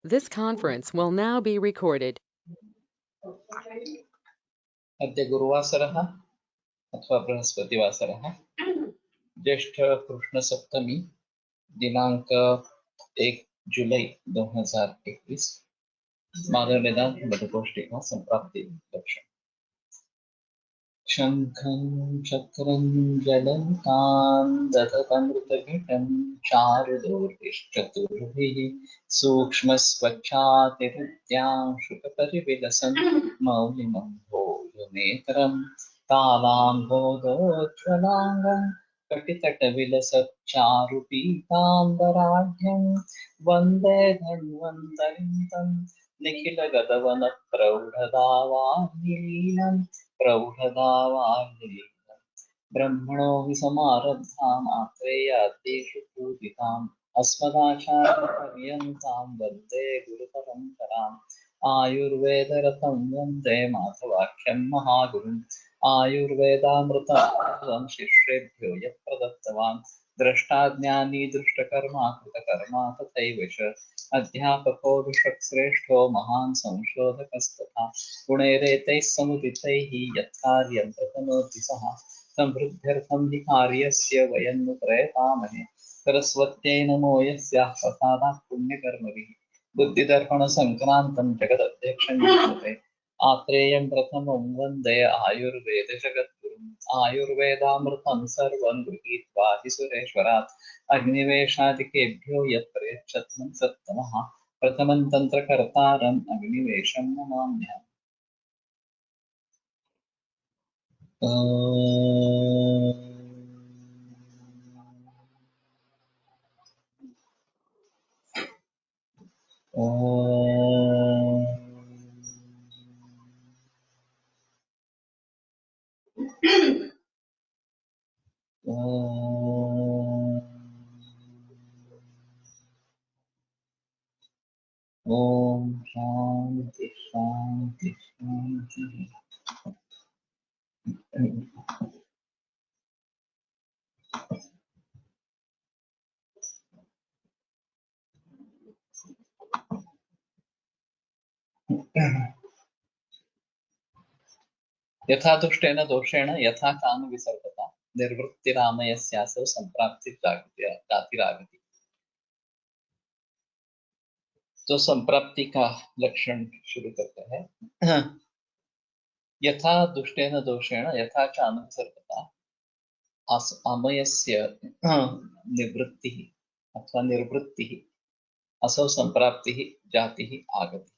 This conference will now be recorded. अद्य गुरुवासरः अथवा बृहस्पतिवासरः ज्येष्ठ कृष्ण सप्तमी दिनांक 1 जुलै 2021 माधव वेदांत मधुकोष्ठिका संप्राप्ति लक्षण शंखं चक्रं जलन्तां दधतमृतघटं चारुदोर्भिश्चतुर्भिः सूक्ष्मस्वच्छातिहृत्यां शुकपरिविलसन् मौलिनं भोजनेतरं तालाम्भोदोज्ज्वलाङ्गं कटितटविलसच्चारुपीताम्बराढ्यं वन्दे धन्वन्तरिं तं निखिलगतवनप्रौढदावान्निलीनं प्रौढदावान्निलीनं ब्रह्मणो हि समारब्धाम् आत्रेयाद्येषु पूजिताम् अस्मदाचार्यपर्यन्तां वन्दे गुरुपरम्पराम् आयुर्वेदरतं वन्दे माधवाख्यं महागुरुम् आयुर्वेदामृतं शिष्येभ्यो यः प्रदत्तवान् द्रष्टाज्ञानी दृष्टकर्मा कृतकर्मा तथैव च अध्यापको विश्वश्रेष्ठो महान् संशोधकस्तथा गुणैरेतैः समुदितैः यत्कार्यं प्रतनोति सः संवृद्ध्यर्थं हि कार्यस्य वयं नु प्रयतामहे सरस्वत्यै नमो यस्याः प्रसादात् पुण्यकर्मभिः बुद्धिदर्पणसङ्क्रान्तं जगदध्यक्षं विष्णुते आत्रेयं प्रथमं वन्दे आयुर्वेदजगद्गुरुम् आयुर्वेदामृतं सर्वं गृहीत्वा हि सुरेश्वरात् अग्निवेशादिकेभ्यो यत् प्रयच्छत् सत्तमः प्रथमं तन्त्रकर्तारम् अग्निवेशं नमाम्यहम्। ओम शांति शांति शांति। यथा दुष्टेन दोषेण यथा काम विसर्गता निर्वृत्तिरामयस्यासौ संप्राप्ति जातिरागति। तो संप्राप्ति का लक्षण शुरू करते हैं। यथा दुष्टेन दोषेण यथा च अनुसर्गता अमयस्य निवृत्तिः अथवा निर्वृत्तिः असौ संप्राप्तिः जातिः आगति।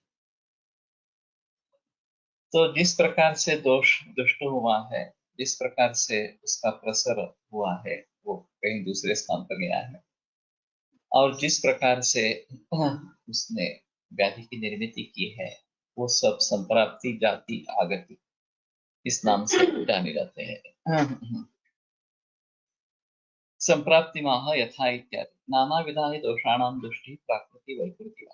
तो जिस प्रकार से दोष दुष्ट हुआ है, जिस प्रकार से उसका प्रसर हुआ है, वो कहीं दूसरे स्थान पर गया है, और जिस प्रकार से उसने व्याधि की निर्मिति की है, वो सब संप्राप्ति जाति आगति इस नाम से जाने जाते हैं। संप्राप्ति माह यथा इत्यादि नाना विधा ही दोषाणां दृष्टि प्राकृति वैकृति।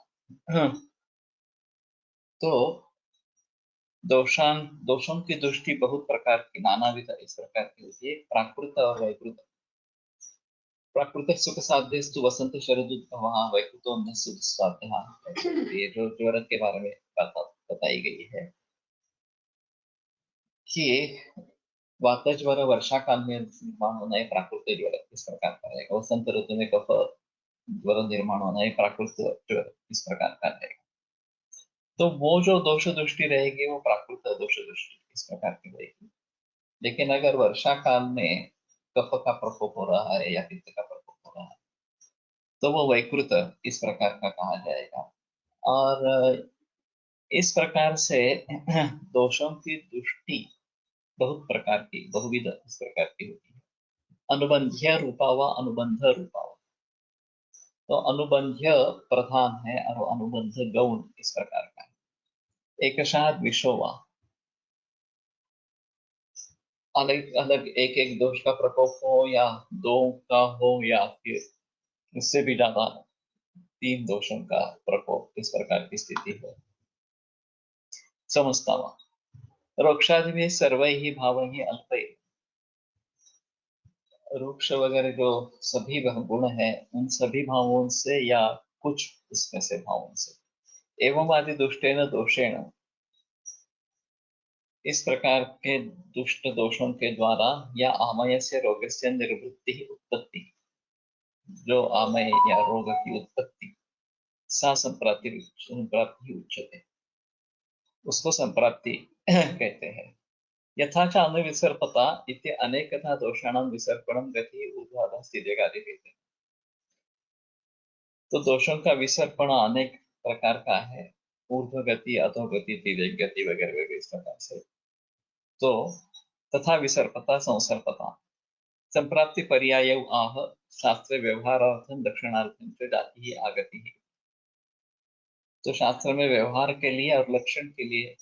तो दोषों की दृष्टि बहुत प्रकार की नाना विधा इस प्रकार की होती है, प्राकृत और वैकृत। प्राकृतिक सुख साध्यस्तु वसंत शरदुद्भवः वैकृतो न सुख साध्यः। ये जो ज्वर के बारे में बताई गई है कि वात ज्वर वर्षा काल में निर्माण होना है प्राकृतिक ज्वर इस प्रकार का रहेगा, वसंत ऋतु में कफ ज्वर निर्माण होना है प्राकृतिक ज्वर इस प्रकार का रहेगा। तो वो जो दोष दृष्टि रहेगी वो प्राकृतिक दोष दृष्टि इस प्रकार की रहेगी। लेकिन अगर वर्षा काल में कफ का प्रकोप हो रहा है या पित्त का प्रकोप हो रहा है तो वो वैकृत इस प्रकार का कहा जाएगा। और इस प्रकार से दोषों की दृष्टि बहुत प्रकार की बहुविध इस प्रकार की होती है। अनुबंध्य रूपा व अनुबंध रूपा व। तो अनुबंध्य प्रधान है और अनुबंध गौण इस प्रकार का है। एकशाद विशोवा अलग अलग एक एक दोष का प्रकोप हो या दो का हो या फिर उससे भी ज्यादा 3 दोषों का प्रकोप इस प्रकार की स्थिति हो। समझता हुआ रोक्षादि में सर्व ही भाव ही अल्प। रूक्ष वगैरह जो सभी गुण है उन सभी भावों से या कुछ उसमें से भावों से एवं आदि दुष्टेन दोषेण, इस प्रकार के दुष्ट दोषों के द्वारा या आमय से रोग से निर्वृत्ति उत्पत्ति, जो आमय या रोग की उत्पत्ति, सा संप्राप्ति संप्राप्ति उच्यते, उसको संप्राप्ति कहते हैं। यथा च अनुविसर्पता इति अनेकथा दोषाणां विसर्पणं गति ऊर्ध्वाधः स्थितिकादि कहते हैं। तो दोषों का विसर्पण अनेक प्रकार का है, ऊर्ध्व गति, अधोगति, तिर्यक गति वगैरह वगैरह इस प्रकार से। तो तथा विसर्पता संसर्पता संप्राप्ति पर्याय आह शास्त्र व्यवहारार्थम दक्षिणार्थम च जाति ही आगति ही। तो शास्त्र में व्यवहार के लिए और लक्षण के लिए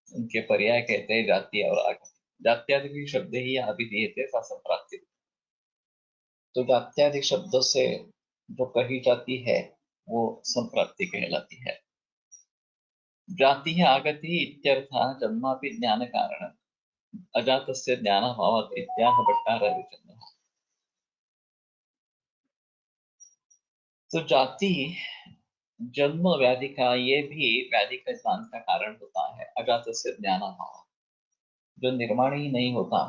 उनके पर्याय कहते हैं जाति और आगति। जात्यादि शब्द ही अभिधीयते सा संप्राप्ति। तो जात्यादि शब्दों से जो कही जाती है वो संप्राप्ति कहलाती है। जाति है आगति इत्यर्थः जन्मापि ज्ञान कारण अजातस्य ज्ञानाभावात् इत्याह भट्टारविचन्द्रः। तो जाति जन्म व्याधि का, ये भी व्याधि का ज्ञान का कारण होता है। अजातस्य ज्ञानाभाव, जो निर्माण ही नहीं होता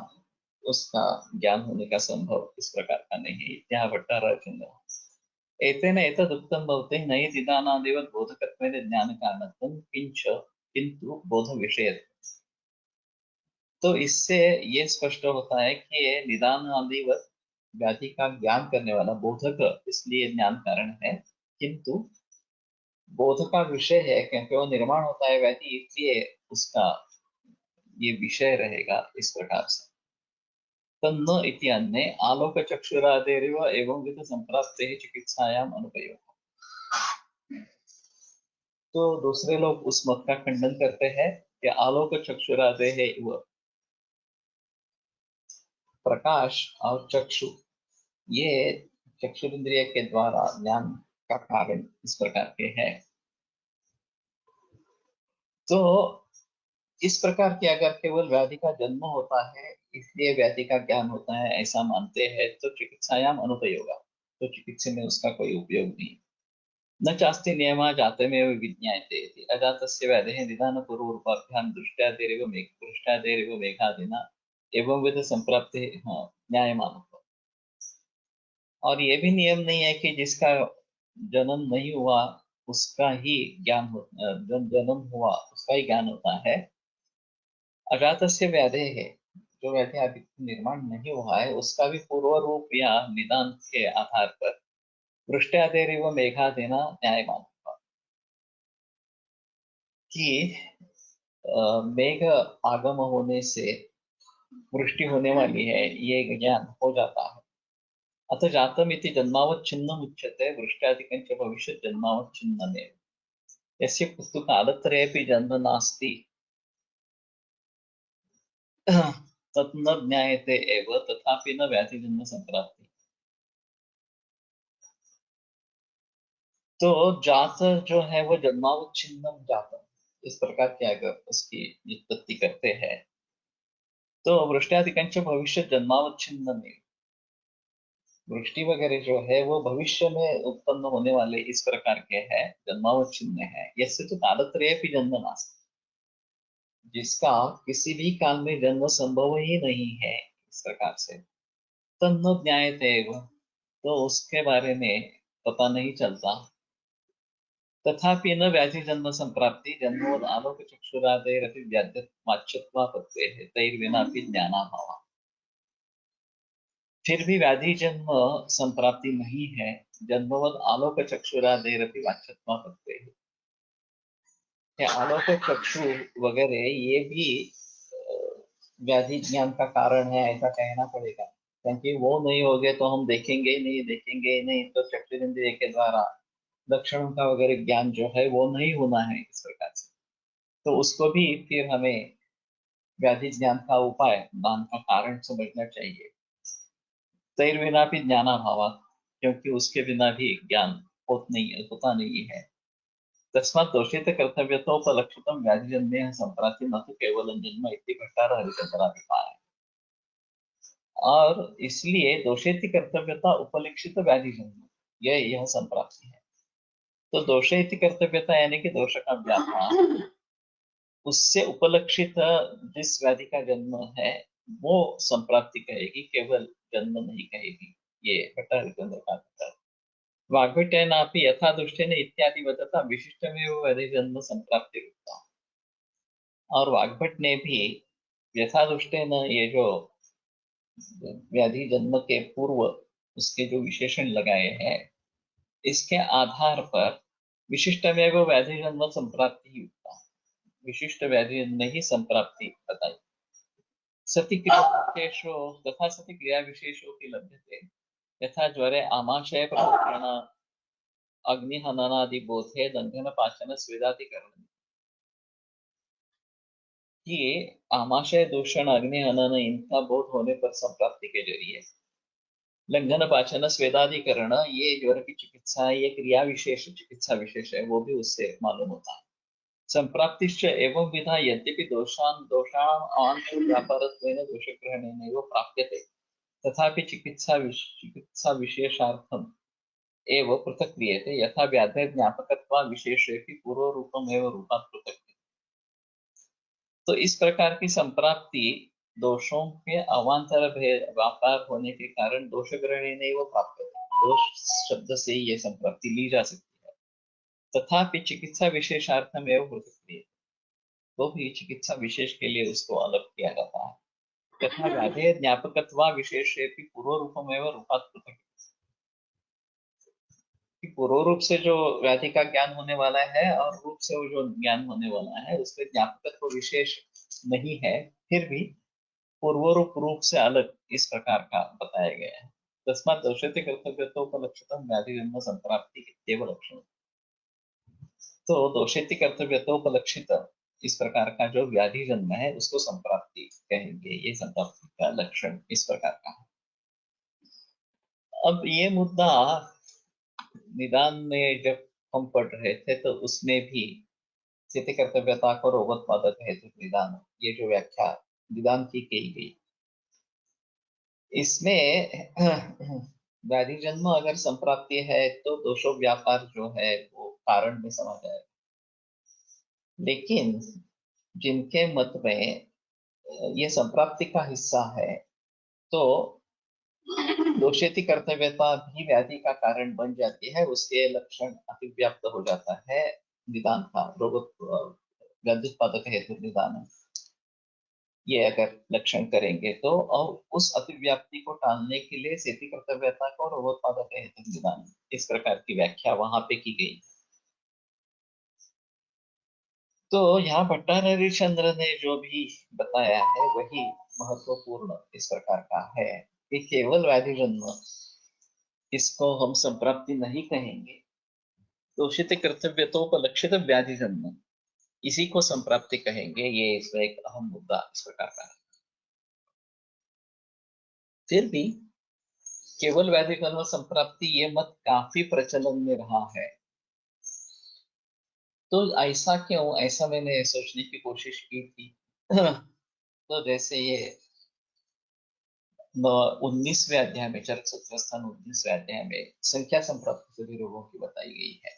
उसका ज्ञान होने का संभव इस प्रकार का नहीं है। इत्याह भट्टारविचन्द्रः। एतेन एतदुक्तं भवति नये निदानादिवत् बोधकत्वेन ज्ञानकारणत्वं किंच किंतु बोध विषयत्वम्। तो इससे ये स्पष्ट होता है कि ये निदान आदि व्याधि का ज्ञान करने वाला बोधक इसलिए ज्ञान कारण है, किंतु बोध का विषय है क्योंकि वो निर्माण होता है व्याधि, इसलिए उसका ये विषय रहेगा इस प्रकार से। तन्न इति अन्ये आलोक चक्षुरादेरिव एवं विध संप्राप्ते चिकित्सायाम अनुपयोग। तो दूसरे लोग उस मत का खंडन करते हैं कि आलोक चक्षुरादे है वो प्रकाश और चक्षु, ये चक्षुरिंद्रिय के द्वारा ज्ञान का कारण इस प्रकार के हैं। तो इस प्रकार की अगर केवल व्याधि का जन्म होता है इसलिए व्याधि का ज्ञान होता है ऐसा मानते हैं तो चिकित्सायाम अनुपयोगा, तो चिकित्सा में उसका कोई उपयोग नहीं। न चास्ति नियमा जातमेव विज्ञायते इति अजातस्य व्याधेः निदानपूर्वरूपाभ्यां दृष्ट्यादेरिव मेघादिना एवं विध संप्राप्ते न्यायमानत्वम्। और ये भी नियम नहीं है कि जिसका जन्म नहीं हुआ उसका ही ज्ञान होता, जब जन्म हुआ उसका ही ज्ञान होता है। अजातस्य व्याधे है, जो व्याधि अभी निर्माण नहीं हुआ है उसका भी पूर्व रूप या निदान के आधार पर वृष्ट्यादेरिव मेघादिना न्यायमान, कि मेघ आगम होने से वृष्टि होने वाली है ये ज्ञान हो जाता है। अतः जातम इति जन्मावच्छिन्नम् उच्यते वृष्ट्यादिकं च भविष्यत् जन्मावच्छिन्नमेव। यस्य पुस्तु कालत्रयेऽपि जन्म नास्ति तत् न ज्ञायते एव तथापि न व्याधि जन्म संप्राप्ति। तो जात जो है वो जन्मावच्छिन्नम जातम, इस प्रकार की अगर उसकी व्युत्पत्ति करते हैं तो वृष्ट्यादिकं च भविष्य जन्मावच्छिन्नमेव, वृष्टि वगैरह जो है वो भविष्य में उत्पन्न होने वाले इस प्रकार के हैं, जन्मावच्छिन्न है। यस्य तो कालत्रयेऽपि जन्म नास्ति, जिसका किसी भी काल में जन्म संभव ही नहीं है इस प्रकार से, तन्न ज्ञायते एव, तो उसके बारे में पता नहीं चलता। तथापि न व्याधि जन्म संप्राप्ति जन्मोद आलोक चक्षुरादेरपि व्याध्यत्वाच्यत्वापत्तेः तैर्विनापि ज्ञानाभावः। फिर भी व्याधि जन्म संप्राप्ति नहीं है, जन्मवद आलोक चक्षुरादेरपि वाच्यत्वापत्तेः। आलोक चक्षु वगैरह ये भी व्याधि ज्ञान का कारण है ऐसा कहना पड़ेगा, क्योंकि वो नहीं होगे तो हम देखेंगे ही नहीं, देखेंगे ही नहीं तो चक्षुरिंद्रिय के द्वारा लक्षणों का वगैरह ज्ञान जो है वो नहीं होना है इस प्रकार से। तो उसको भी फिर हमें व्याधि ज्ञान का उपाय, ज्ञान का कारण समझना चाहिए। तैर्विना भी ज्ञानाभावात्, क्योंकि उसके बिना भी ज्ञान होता नहीं है। तस्मात् दोषित कर्तव्यतोपलक्षितं व्याधिजन्यः संप्राप्ति न तो केवलं जन्म इति भट्टारहरिचन्द्राभिप्रायः। और इसलिए दोषेति कर्तव्यता उपलक्षित व्याधि जन्म यह संप्राप्ति है। तो दोष इति कर्तव्यता यानी कि दोष का व्यापार, उससे उपलक्षित जिस व्याधि का जन्म है वो संप्राप्ति कहेगी, केवल जन्म नहीं कहेगी। ये भट्टारकचंद्र का विचार। वाग्भट्टेनापि यथा दुष्टेन इत्यादि वदता विशिष्टमेव व्याधि जन्म संप्राप्ति रूपता। और वाग्भट ने भी यथा दुष्टेन ये जो व्याधि जन्म के पूर्व उसके जो विशेषण लगाए हैं, इसके आधार पर विशिष्टमेव व्याधि जन्म संप्राप्ति युक्ता, विशिष्ट व्याधि जन्म ही संप्राप्ति बताई। सति क्रियाविशेषो तथा सति क्रियाविशेषो की लभ्यते यथा ज्वरे आमाशय प्रदक्षिण अग्निहननादि बोधे दंधन पाचन स्वेदातिकरण। कि आमाशय दूषण अग्निहनन इनका बोध होने पर संप्राप्ति के जरिए लंघन पाचन स्वेदाधिकरण, ये ज्वर की चिकित्सा, ये क्रिया विशेष चिकित्सा विशेष है, वो भी उससे मालूम होता है। संप्राप्तिश्च एवं विधा यद्यपि दोषाणाम व्यापारत्वेन दोषग्रहणेनैव प्राप्यते तथापि चिकित्सा विशेषार्थम एव पृथक् क्रियते यथा व्याधे ज्ञापकत्वा विशेषेपि पूर्वरूपमेव रूपात् पृथक्। तो इस प्रकार की संप्राप्ति दोषों के अवांतर व्यापार होने के कारण दोष ग्रहणी नहीं वो प्राप्त होता, दोष शब्द से ही ये संप्राप्ति ली जा सकती है। तथापि चिकित्सा विशेषार्थम एवं पृथक्, तो भी चिकित्सा विशेष के लिए उसको अलग किया जाता है। तथा व्याधे ज्ञापकत्वा विशेषेपि पूर्व रूपमेव रूपात् पृथक्, पूर्व रूप से जो व्याधि का ज्ञान होने वाला है और रूप से वो जो ज्ञान होने वाला है उसके ज्ञापकत्व विशेष नहीं है, फिर भी पूर्वरूप रूप से अलग इस प्रकार का बताया गया है। तस्मात् दोषते कर्तव्यतोपलक्षितम व्याधि जन्म संप्राप्ति इत्येव लक्षण। तो दोषेति कर्तव्यतोपलक्षित इस प्रकार का जो व्याधि जन्म है उसको संप्राप्ति कहेंगे, ये संप्राप्ति का लक्षण इस प्रकार का है। अब ये मुद्दा निदान में जब हम पढ़ रहे थे तो उसमें भी स्थिति कर्तव्यता को रोगोत्पादक हेतु निदान, ये जो व्याख्या निदान की गई, इसमें व्याधि जन्म अगर संप्राप्ति है तो दोषो व्यापार जो है वो कारण में समा जाएगा। लेकिन जिनके मत में ये संप्राप्ति का हिस्सा है तो दोषेति कर्तव्यता भी व्याधि का कारण बन जाती है, उसके लक्षण अतिव्याप्त हो जाता है निदान का, रोग व्याधित्पादक हेतु निदान, ये अगर लक्षण करेंगे तो, और उस अतिव्याप्ति को टालने के लिए स्थिति कर्तव्यता को रोगोत्पादक हेतु निदान, इस प्रकार की व्याख्या वहां पे की गई। तो यहाँ भट्टारक चंद्र ने जो भी बताया है वही महत्वपूर्ण इस प्रकार का है कि केवल व्याधि जन्म इसको हम संप्राप्ति नहीं कहेंगे, दोषित कर्तव्यतोपलक्षित व्याधि जन्म इसी को संप्राप्ति कहेंगे। ये इसमें एक अहम मुद्दा इस प्रकार का है। फिर भी केवल व्याधि जन्म संप्राप्ति ये मत काफी प्रचलन में रहा है, तो ऐसा क्यों, ऐसा मैंने सोचने की कोशिश की थी। तो जैसे ये 19वें अध्याय में, चरक सूत्र स्थान 19वें अध्याय में संख्या संप्राप्ति सभी रोगों की बताई गई है,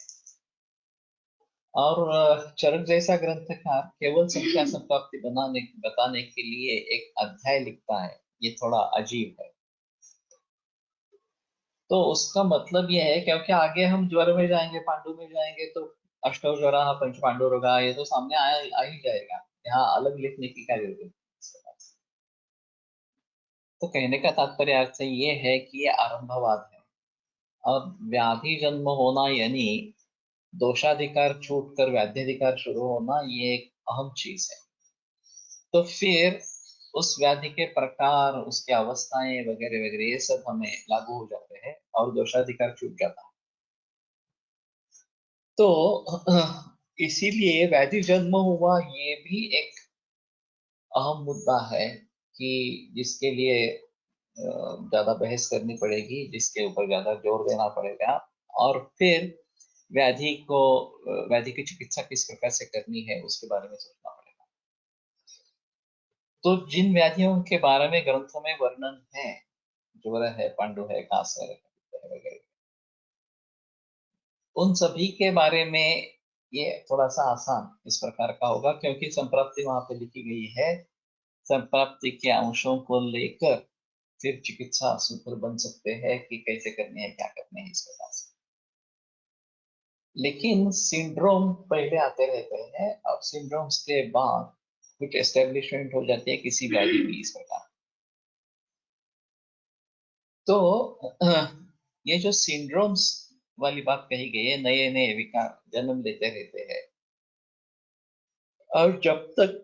और चरक जैसा ग्रंथकार केवल संख्या संप्राप्ति बताने के लिए एक अध्याय लिखता है, ये थोड़ा अजीब है। तो उसका मतलब ये है क्योंकि आगे हम ज्वर में जाएंगे, पांडु में जाएंगे तो अष्टौ ज्वरा पंच पांडु रोगा ये तो सामने आ ही जाएगा, यहाँ अलग लिखने की क्या जरूरत है। तो कहने का तात्पर्य अर्थ ये है कि ये आरंभवाद है, और व्याधि जन्म होना यानी दोषाधिकार छूट कर व्याध्यधिकार शुरू होना, ये एक अहम चीज है। तो फिर उस व्याधि के प्रकार, उसकी अवस्थाएं वगैरह वगैरह ये सब हमें लागू हो जाते हैं और दोषाधिकार छूट जाता है। तो इसीलिए व्याधि जन्म हुआ ये भी एक अहम मुद्दा है कि जिसके लिए ज्यादा बहस करनी पड़ेगी, जिसके ऊपर ज्यादा जोर देना पड़ेगा, और फिर व्याधि की चिकित्सा किस प्रकार से करनी है उसके बारे में सोचना पड़ेगा। तो जिन व्याधियों के बारे में ग्रंथों में वर्णन है, ज्वर है, पांडु है, कास है वगैरह, उन सभी के बारे में ये थोड़ा सा आसान इस प्रकार का होगा, क्योंकि संप्राप्ति वहां पे लिखी गई है। संप्राप्ति के अंशों को लेकर फिर चिकित्सा सूत्र बन सकते हैं कि कैसे करने हैं, क्या करने हैं, इस प्रकार से। लेकिन सिंड्रोम पहले आते रहते हैं और सिंड्रोम्स के बाद कुछ एस्टेब्लिशमेंट हो जाती है किसी व्याधि की, इस प्रकार। तो ये जो सिंड्रोम्स वाली बात कही गई है, नए नए विकार जन्म लेते रहते हैं और जब तक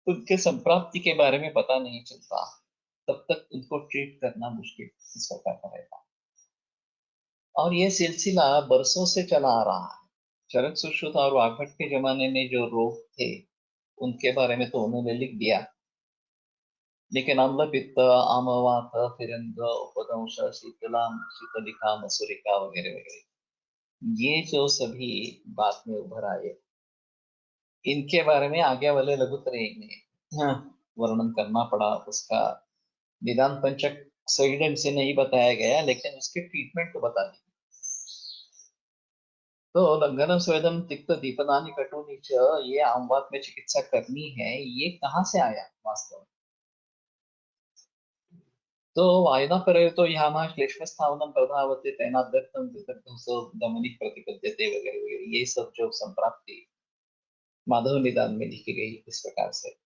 उनके संप्राप्ति के बारे में पता नहीं चलता तब तक उनको ट्रीट करना मुश्किल इस प्रकार का रहता है। और ये सिलसिला बरसों से चला आ रहा है। चरक सुश्रुत और वाग्भट के जमाने में जो रोग थे उनके बारे में तो उन्होंने लिख दिया, लेकिन अम्ल पित्त, आमवात, फिरंग, उपदंश, शीतलिका, मसूरिका वगैरह वगैरह, ये जो सभी बाद में उभर आए, इनके बारे में आगे वाले लघुत्रय में वर्णन करना पड़ा। उसका निदान पंचक सही ढंग से नहीं बताया गया, लेकिन उसके ट्रीटमेंट को बता दी। तो लंघनम स्वेदम तिक्त दीपनानि कटुनि च, ये आमवात में चिकित्सा करनी है, ये कहाँ से आया वास्तव में? तो वायुना प्रेरितो यामा श्लेष्म स्थावनम प्रधावते तेनादर्थम विदग्धो दमनिक प्रतिपद्यते वगैरह वगैरह, ये सब जो संप्राप्ति माधव निदान में लिखी गई इस प्रकार से।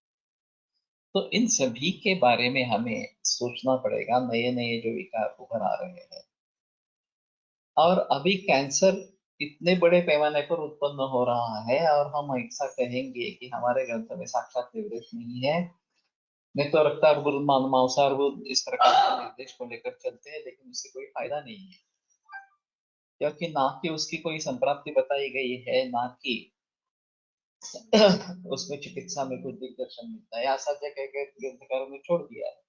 तो इन सभी के बारे में हमें सोचना पड़ेगा, नए नए जो विकार उभर आ रहे हैं। और अभी कैंसर इतने बड़े पैमाने पर उत्पन्न हो रहा है और हम ऐसा कहेंगे कि हमारे ग्रंथ में साक्षात निर्देश नहीं है, नहीं तो रक्तार्बुद, मांसार्बुद, इस प्रकार के निर्देश को लेकर चलते हैं, लेकिन उससे कोई फायदा नहीं है, क्योंकि ना कि उसकी कोई संप्राप्ति बताई गई है, ना कि उसमें चिकित्सा में कुछ दिग्दर्शन मिलता है, असाध्य कह के ग्रंथकारों ने छोड़ दिया है।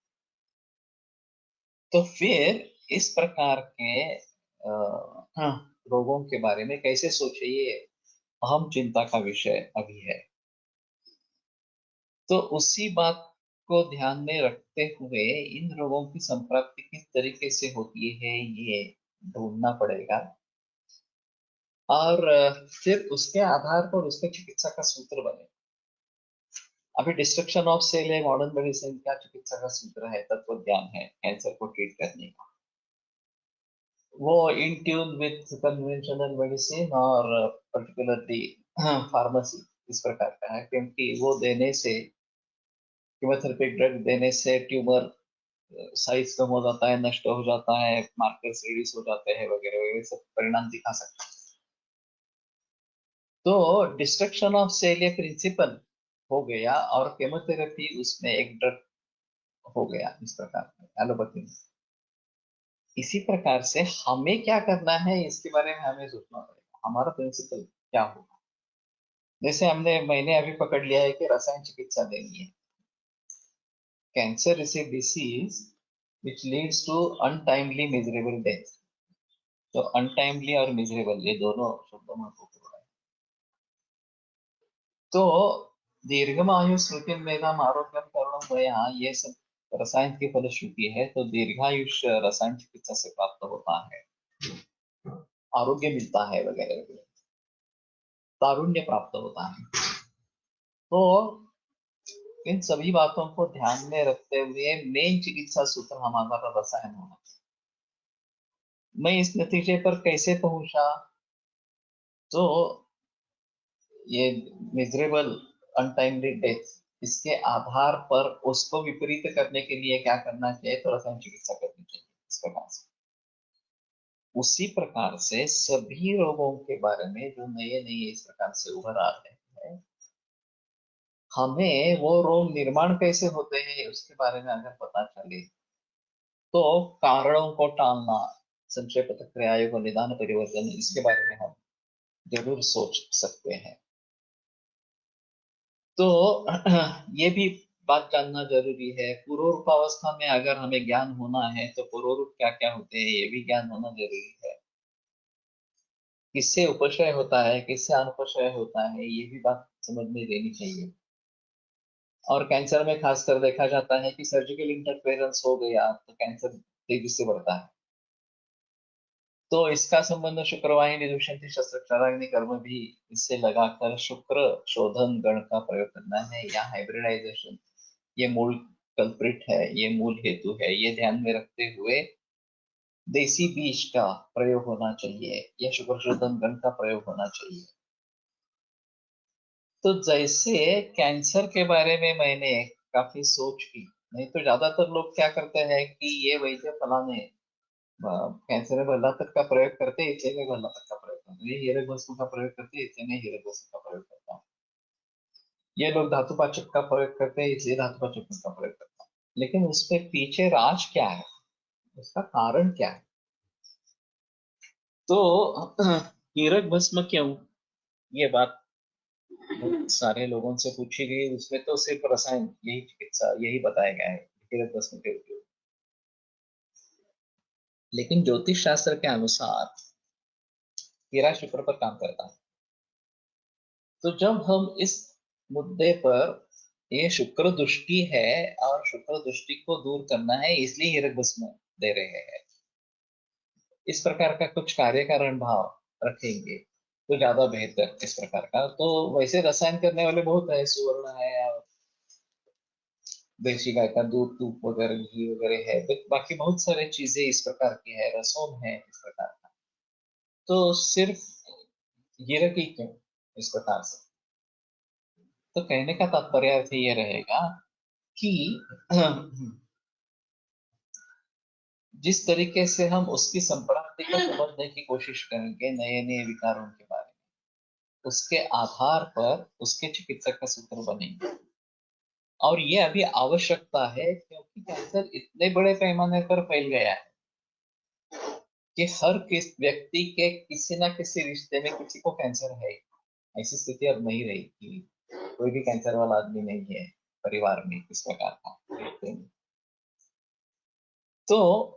तो फिर इस प्रकार के रोगों के बारे में कैसे सोचे, ये अहम चिंता का विषय अभी है। तो उसी बात को ध्यान में रखते हुए इन रोगों की संप्राप्ति किस तरीके से होती है ये ढूंढना पड़ेगा, और फिर उसके आधार पर उसके चिकित्सा का सूत्र बने। अभी डिस्ट्रक्शन ऑफ सेल है, मॉडर्न मेडिसिन का चिकित्सा का सूत्र है, तत्व ज्ञान है कैंसर को ट्रीट करने का। वो in tune with conventional medicine और पर्टिकुलरली फार्मेसी इस प्रकार का है, क्योंकि वो देने से, कीमोथेरेपी ड्रग देने से ट्यूमर साइज कम हो जाता है, नष्ट हो जाता है, मार्कर्स रिड्यूस हो जाते हैं वगैरह वगैरह, सब परिणाम दिखा सकता है। तो डिस्ट्रक्शन ऑफ सेल ये प्रिंसिपल हो गया और केमोथेरेपी उसमें एक ड्रग हो गया इस प्रकार एलोपैथी में। इसी प्रकार से हमें क्या करना है इसके बारे में हमें सोचना पड़ेगा, हमारा प्रिंसिपल क्या होगा। जैसे मैंने अभी पकड़ लिया है कि रसायन चिकित्सा देनी है। Cancer is a disease which leads to untimely miserable death। तो अनटाइमली और मिजरेबल ये दोनों शब्दों में महत्वपूर्ण है। तो दीर्घमायु श्रुति मेधाम आरोग्यम करुणम वया, ये सब रसायन की फलश्रुति है। तो दीर्घायुष्य रसायन चिकित्सा से प्राप्त होता है, आरोग्य मिलता है वगैरह वगैरह, तारुण्य प्राप्त होता है। तो इन सभी बातों को ध्यान में रखते हुए मेन चिकित्सा सूत्र हमारा रसायन होना चाहिए। मैं इस नतीजे पर कैसे पहुंचा, तो ये मिजरेबल अनटाइमली डेथ, इसके आधार पर उसको विपरीत करने के लिए क्या करना चाहिए, तो रसायन चिकित्सा करनी चाहिए इस प्रकार से। उसी प्रकार से सभी रोगों के बारे में जो नए नए इस प्रकार से उभर आ रहे हैं, हमें वो रोग निर्माण कैसे होते हैं उसके बारे में अगर पता चले तो कारणों को टालना, संक्षेप क्रियायोग और निदान परिवर्तन, इसके बारे में हम जरूर सोच सकते हैं। तो ये भी बात जानना जरूरी है, पूर्वरूपावस्था में अगर हमें ज्ञान होना है तो पूर्वरूप क्या क्या होते हैं ये भी ज्ञान होना जरूरी है। किससे उपशय होता है, किससे अनुपशय होता है, ये भी बात समझ में लेनी चाहिए। और कैंसर में खासकर देखा जाता है कि सर्जिकल इंटरफेरेंस हो गया तो कैंसर तेजी से बढ़ता है। तो इसका संबंध शुक्रवाहिनी दुष्यंती शस्त्रक्षाराग्नि कर्म भी इससे लगाकर शुक्र शोधन गण का प्रयोग करना है या हाइब्रिडाइजेशन, ये मूल कल्प्रिट है, ये मूल हेतु है, ये ध्यान में रखते हुए देसी बीज का प्रयोग होना चाहिए या शुक्र शोधन गण का प्रयोग होना चाहिए। तो जैसे कैंसर के बारे में मैंने काफी सोच की, नहीं तो ज्यादातर लोग क्या करते हैं कि ये वैद्य फलाने कैंसर में भल्लातक का प्रयोग करते हैं, इसलिए मैं भल्लातक का प्रयोग करता हूँ, ये हीरक भस्म का प्रयोग करते हैं, इसलिए मैं हीरक भस्म का प्रयोग करता हूँ, ये लोग धातुपाचक का प्रयोग करते हैं, इसलिए धातुपाचक का प्रयोग करता हूँ। लेकिन उसके पीछे राज क्या है, उसका कारण क्या है? तो हीरक भस्म क्यों, ये बात सारे लोगों से पूछी गई, उसमें तो सिर्फ रसायन, यही चिकित्सा, यही बताया गया है हीरक भस्म के उपयोग। लेकिन ज्योतिष शास्त्र के अनुसार हीरा शुक्र पर काम करता है। तो जब हम इस मुद्दे पर, ये शुक्र दृष्टि है और शुक्र दृष्टि को दूर करना है, इसलिए हीरक भस्म दे रहे हैं, इस प्रकार का कुछ कार्य कारण भाव रखेंगे तो ज्यादा बेहतर इस प्रकार का। तो वैसे रसायन करने वाले बहुत है, सुवर्ण है और देसी गाय का दूध, दूध वगैरह, घी वगैरह है, बाकी बहुत सारे चीजें इस प्रकार की है, रसोम है इस प्रकार का। तो सिर्फ हीरक ही क्यों इस प्रकार से? तो कहने का तात्पर्य अर्थ ये रहेगा कि जिस तरीके से हम उसकी संप्राप्ति को समझने की कोशिश करेंगे नए नए विकारों के बारे में, उसके आधार पर उसके चिकित्सक का सूत्र बनेंगे। और ये अभी आवश्यकता है क्योंकि कैंसर इतने बड़े पैमाने पर फैल गया है कि हर किस व्यक्ति के किसी ना किसी रिश्ते में किसी को कैंसर है। ऐसी स्थिति अब नहीं रही कि कोई भी कैंसर वाला आदमी नहीं है परिवार में इस प्रकार का रिश्ते में। तो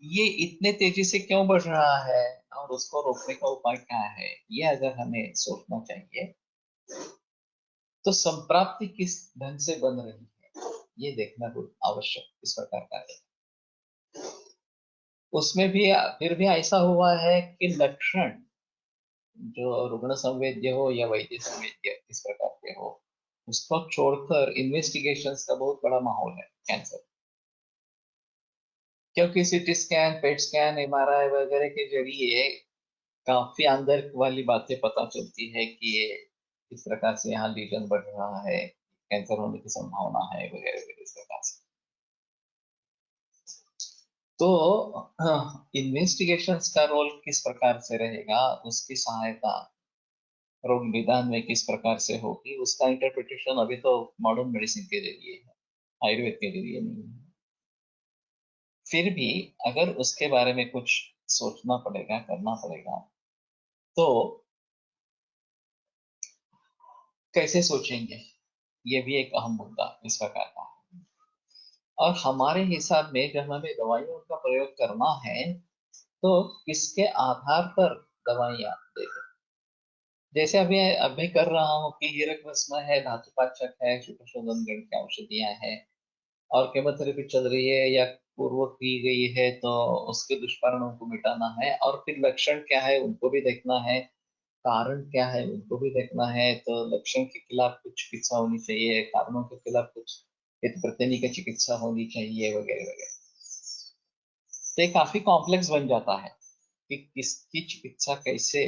ये इतने तेजी से क्यों बढ़ रहा है और उसको रोकने का उपाय क्या है, ये अगर हमें सोचना चाहिए तो संप्राप्ति किस ढंग से बन रही है ये देखना बहुत आवश्यक इस प्रकार का है। उसमें भी फिर भी ऐसा हुआ है कि लक्षण जो रुग्ण संवेद्य हो या वैद्य संवेद्य इस प्रकार के हो, उसको छोड़कर इन्वेस्टिगेशंस का बहुत बड़ा माहौल है कैंसर। क्योंकि CT scan, PET scan, MRI वगैरह के जरिए काफी अंदर वाली बातें पता चलती है कि ये इस प्रकार से यहाँ लीजन बढ़ रहा है, कैंसर होने की संभावना है वगैरह वगैरह इस प्रकार से। तो इन्वेस्टिगेशंस का रोल किस प्रकार से रहेगा, उसकी सहायता रोग निदान में किस प्रकार से होगी, उसका इंटरप्रिटेशन अभी तो मॉडर्न मेडिसिन के जरिए है, आयुर्वेद के जरिए नहीं है। फिर भी अगर उसके बारे में कुछ सोचना पड़ेगा, करना पड़ेगा, तो कैसे सोचेंगे, ये भी एक अहम मुद्दा इस प्रकार का है। और हमारे हिसाब में जब हमें दवाइयों का प्रयोग करना है तो किसके आधार पर दवाइयाँ दें। जैसे अभी अभी कर रहा हूँ कि हीरक भस्म है, धातुपाचक है, शुक्र शोधन गण की औषधियां हैं और केमोथेरेपी चल रही है या पूर्व की गई है, तो उसके दुष्परिणामों को मिटाना है और फिर लक्षण क्या है उनको भी देखना है, कारण क्या है उनको भी देखना है। तो लक्षण के खिलाफ कुछ चिकित्सा होनी चाहिए, कारणों के खिलाफ कुछ हित प्रत्यनी की चिकित्सा होनी चाहिए वगैरह वगैरह। तो ये काफी कॉम्प्लेक्स बन जाता है कि किसकी चिकित्सा कैसे,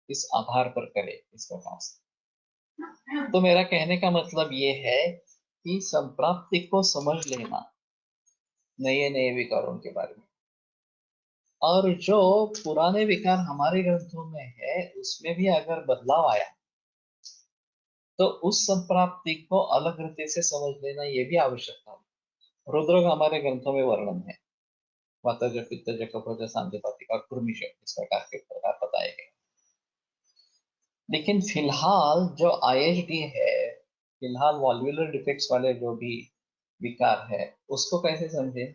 किस आधार पर करे इस प्रकार से। तो मेरा कहने का मतलब ये है कि संप्राप्ति को समझ लेना नए नए विकारों के बारे में, और जो पुराने विकार हमारे ग्रंथों में है उसमें भी अगर बदलाव आया तो उस संप्राप्ति को अलग रीति से समझ लेना ये भी आवश्यकता है। रुद्र का हमारे ग्रंथों में वर्णन है, वातज, पित्तज, कफज, सांधिपातिका, कुर्मिश इस प्रकार के प्रकार बताए गए। लेकिन फिलहाल जो आईएचडी है, फिलहाल वॉल्वुलर डिफेक्ट्स वाले जो भी विकार है उसको कैसे समझे।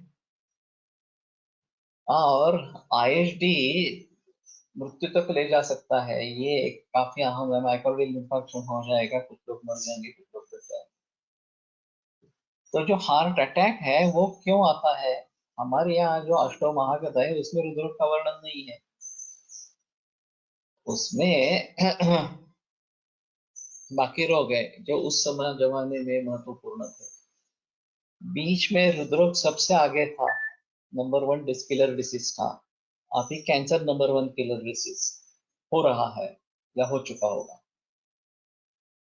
और आईएचडी मृत्यु तक ले जा सकता है, ये काफी अहम है। माइक्रोवेल इंफेक्शन हो जाएगा, कुछ लोग मर जाएंगे, कुछ लोग बच जाएंगे। तो जो हार्ट अटैक है वो क्यों आता है, हमारे यहाँ जो अष्टो महागत है उसमें रुद्र का वर्णन नहीं है। उसमें बाकी रोग है जो उस समय जमाने में महत्वपूर्ण थे। बीच में हृदरोग सबसे आगे था, नंबर 1 किलर डिसीज था। अभी कैंसर नंबर 1 किलर डिसीज हो रहा है या हो चुका होगा।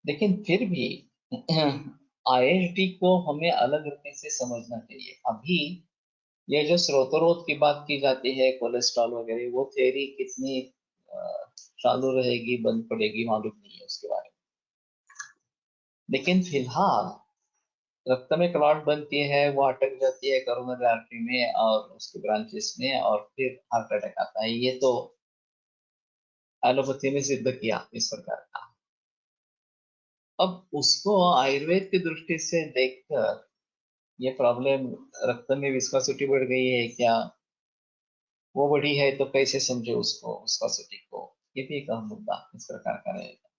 लेकिन फिर भी आईएचडी को हमें अलग रीति से समझना चाहिए। अभी ये जो स्रोतरोध की बात की जाती है, कोलेस्ट्रॉल वगैरह, वो थ्योरी कितनी चालू रहेगी बंद पड़ेगी मालूम नहीं है उसके बारे में। लेकिन फिलहाल रक्त में क्लॉट बनती है, वो अटक जाती है कोरोनरी आर्टरी में और उसके ब्रांचेस में, और फिर हार्ट अटैक आता है। ये तो एलोपैथी में सिद्ध किया इस प्रकार का। अब उसको आयुर्वेद की दृष्टि से देखकर ये प्रॉब्लम, रक्त में विस्कोसिटी बढ़ गई है क्या, वो बढ़ी है तो कैसे समझे उसको, विस्कोसिटी को, ये भी एक अहम मुद्दा इस प्रकार का रहेगा।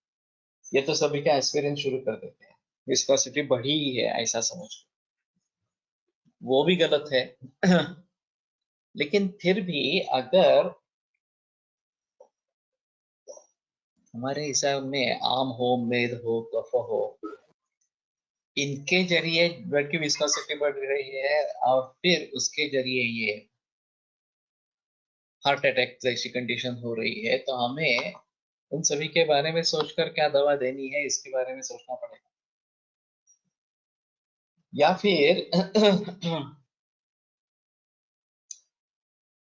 ये तो सभी का एक्सपीरियंस शुरू कर देते हैं, विस्कोसिटी बढ़ी ही है ऐसा समझ, वो भी गलत है। लेकिन फिर भी अगर हमारे हिसाब में आम हो, मेद हो, कफ हो, इनके जरिए ब्लड की विस्कोसिटी बढ़ रही है और फिर उसके जरिए ये हार्ट अटैक जैसी कंडीशन हो रही है, तो हमें उन सभी के बारे में सोचकर क्या दवा देनी है इसके बारे में सोचना पड़ेगा। या फिर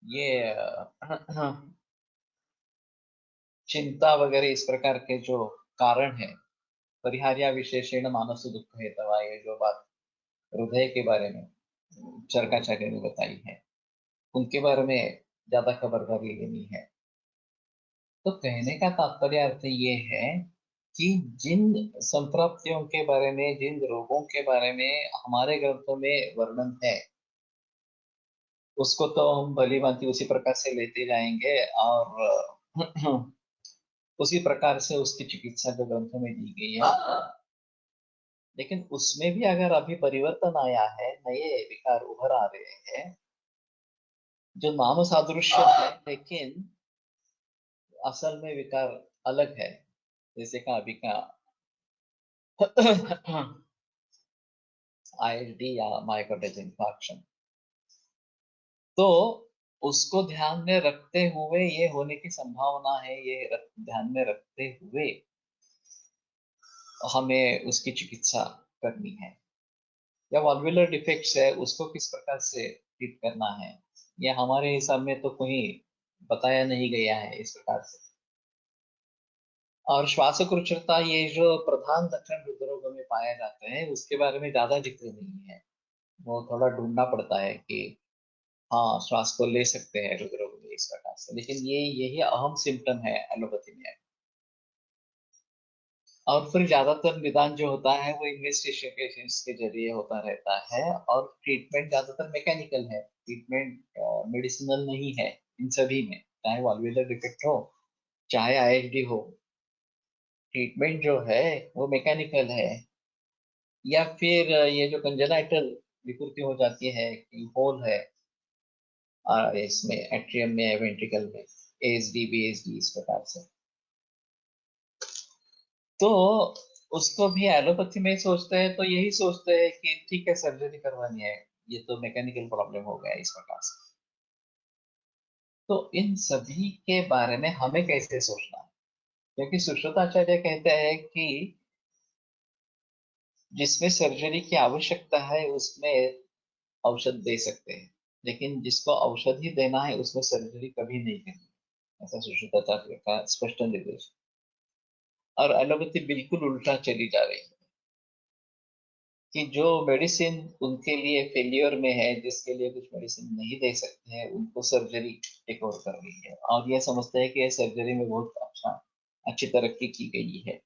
ये चिंता वगैरह इस प्रकार के जो कारण है, परिहार्य विशेषण मानस दुख है दवा, ये जो बात हृदय के बारे में चरकाचार्य ने बताई है, उनके बारे में ज्यादा खबरदारी लेनी है। तो कहने का तात्पर्य अर्थ ये है कि जिन संप्राप्तियों के बारे में, जिन रोगों के बारे में हमारे ग्रंथों में वर्णन है, उसको तो हम भली भांति उसी प्रकार से लेते जाएंगे और उसी प्रकार से उसकी चिकित्सा जो ग्रंथों में दी गई है। लेकिन उसमें भी अगर अभी परिवर्तन आया है, नए विकार उभर आ रहे हैं जो नाम सादृश्य है, लेकिन असल में विकार अलग है, जैसे का अभी का आईएचडी या मायोकार्डियल इंफार्क्शन, तो उसको ध्यान में रखते हुए ये होने की संभावना है, ये ध्यान में रखते हुए हमें उसकी चिकित्सा करनी है। या वॉल्वुलर डिफेक्ट्स है, उसको किस प्रकार से ट्रीट करना है, ये हमारे हिसाब में तो कहीं बताया नहीं गया है इस प्रकार से। और श्वासकुचरता, ये जो प्रधान लक्षण हृदरोग में पाए जाते हैं, उसके बारे में ज्यादा जिक्र नहीं है। वो थोड़ा ढूंढना पड़ता है कि हाँ श्वास को ले सकते हैं हृदरोग में इस प्रकार से, लेकिन ये यही अहम सिम्टम है एलोपैथी में। और फिर ज्यादातर निदान जो होता है वो इन्वेस्टिगेशन के जरिए होता रहता है, और ट्रीटमेंट ज्यादातर मैकेनिकल है, ट्रीटमेंट मेडिसिनल नहीं है इन सभी में, चाहे वाल्वुलर डिफेक्ट हो चाहे आईएचडी हो। ट्रीटमेंट जो है वो मैकेनिकल है। या फिर ये जो कंजेनाइटल विकृति हो जाती है कि होल है इसमें एट्रियम में, वेंट्रिकल में, एएसडी बीएसडी इस प्रकार से, तो उसको भी एलोपैथी में सोचते हैं तो यही सोचते हैं कि ठीक है सर्जरी करवानी है, ये तो मैकेनिकल प्रॉब्लम हो गया इस प्रकार से। तो इन सभी के बारे में हमें कैसे सोचना है, क्योंकि सुश्रुताचार्य कहते हैं कि जिसमें सर्जरी की आवश्यकता है उसमें औषध दे सकते हैं, लेकिन जिसको औषध ही देना है उसमें सर्जरी कभी नहीं करनी, ऐसा सुश्रुताचार्य का स्पष्ट निर्देश। और एलोपैथी बिल्कुल उल्टा चली जा रही है कि जो मेडिसिन उनके लिए फेलियर में है, जिसके लिए कुछ मेडिसिन नहीं दे सकते हैं, उनको सर्जरी टेक ओवर कर रही है, और ये समझते हैं कि ये सर्जरी में बहुत अच्छी तरक्की की गई है।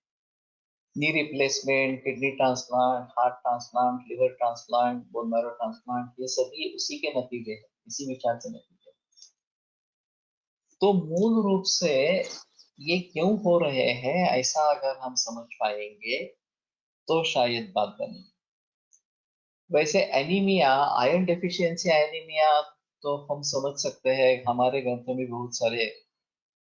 Knee replacement, kidney transplant, heart transplant, liver transplant, bone marrow transplant, ये सभी उसी के नतीजे हैं, इसी विचार से नतीजे। तो मूल रूप से ये क्यों हो रहे हैं ऐसा अगर हम समझ पाएंगे तो शायद बात बने। वैसे एनीमिया, आयरन डेफिशिएंसी एनीमिया, तो हम समझ सकते हैं, हमारे ग्रंथों में बहुत सारे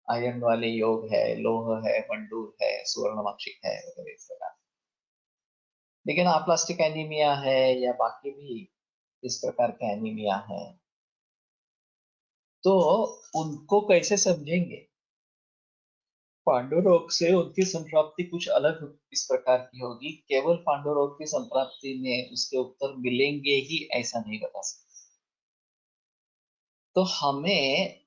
आयरन वाले योग है, लोह है, मंडूर है, सुवर्णमाक्षिक है वगैरह इस प्रकार। लेकिन अप्लास्टिक एनीमिया है या बाकी भी इस प्रकार के एनीमिया है, तो उनको कैसे समझेंगे? पांडु रोग से उनकी संप्राप्ति कुछ अलग इस प्रकार की होगी। केवल पांडु रोग की संप्राप्ति में उसके उत्तर मिलेंगे ही ऐसा नहीं बता सकते। तो हमें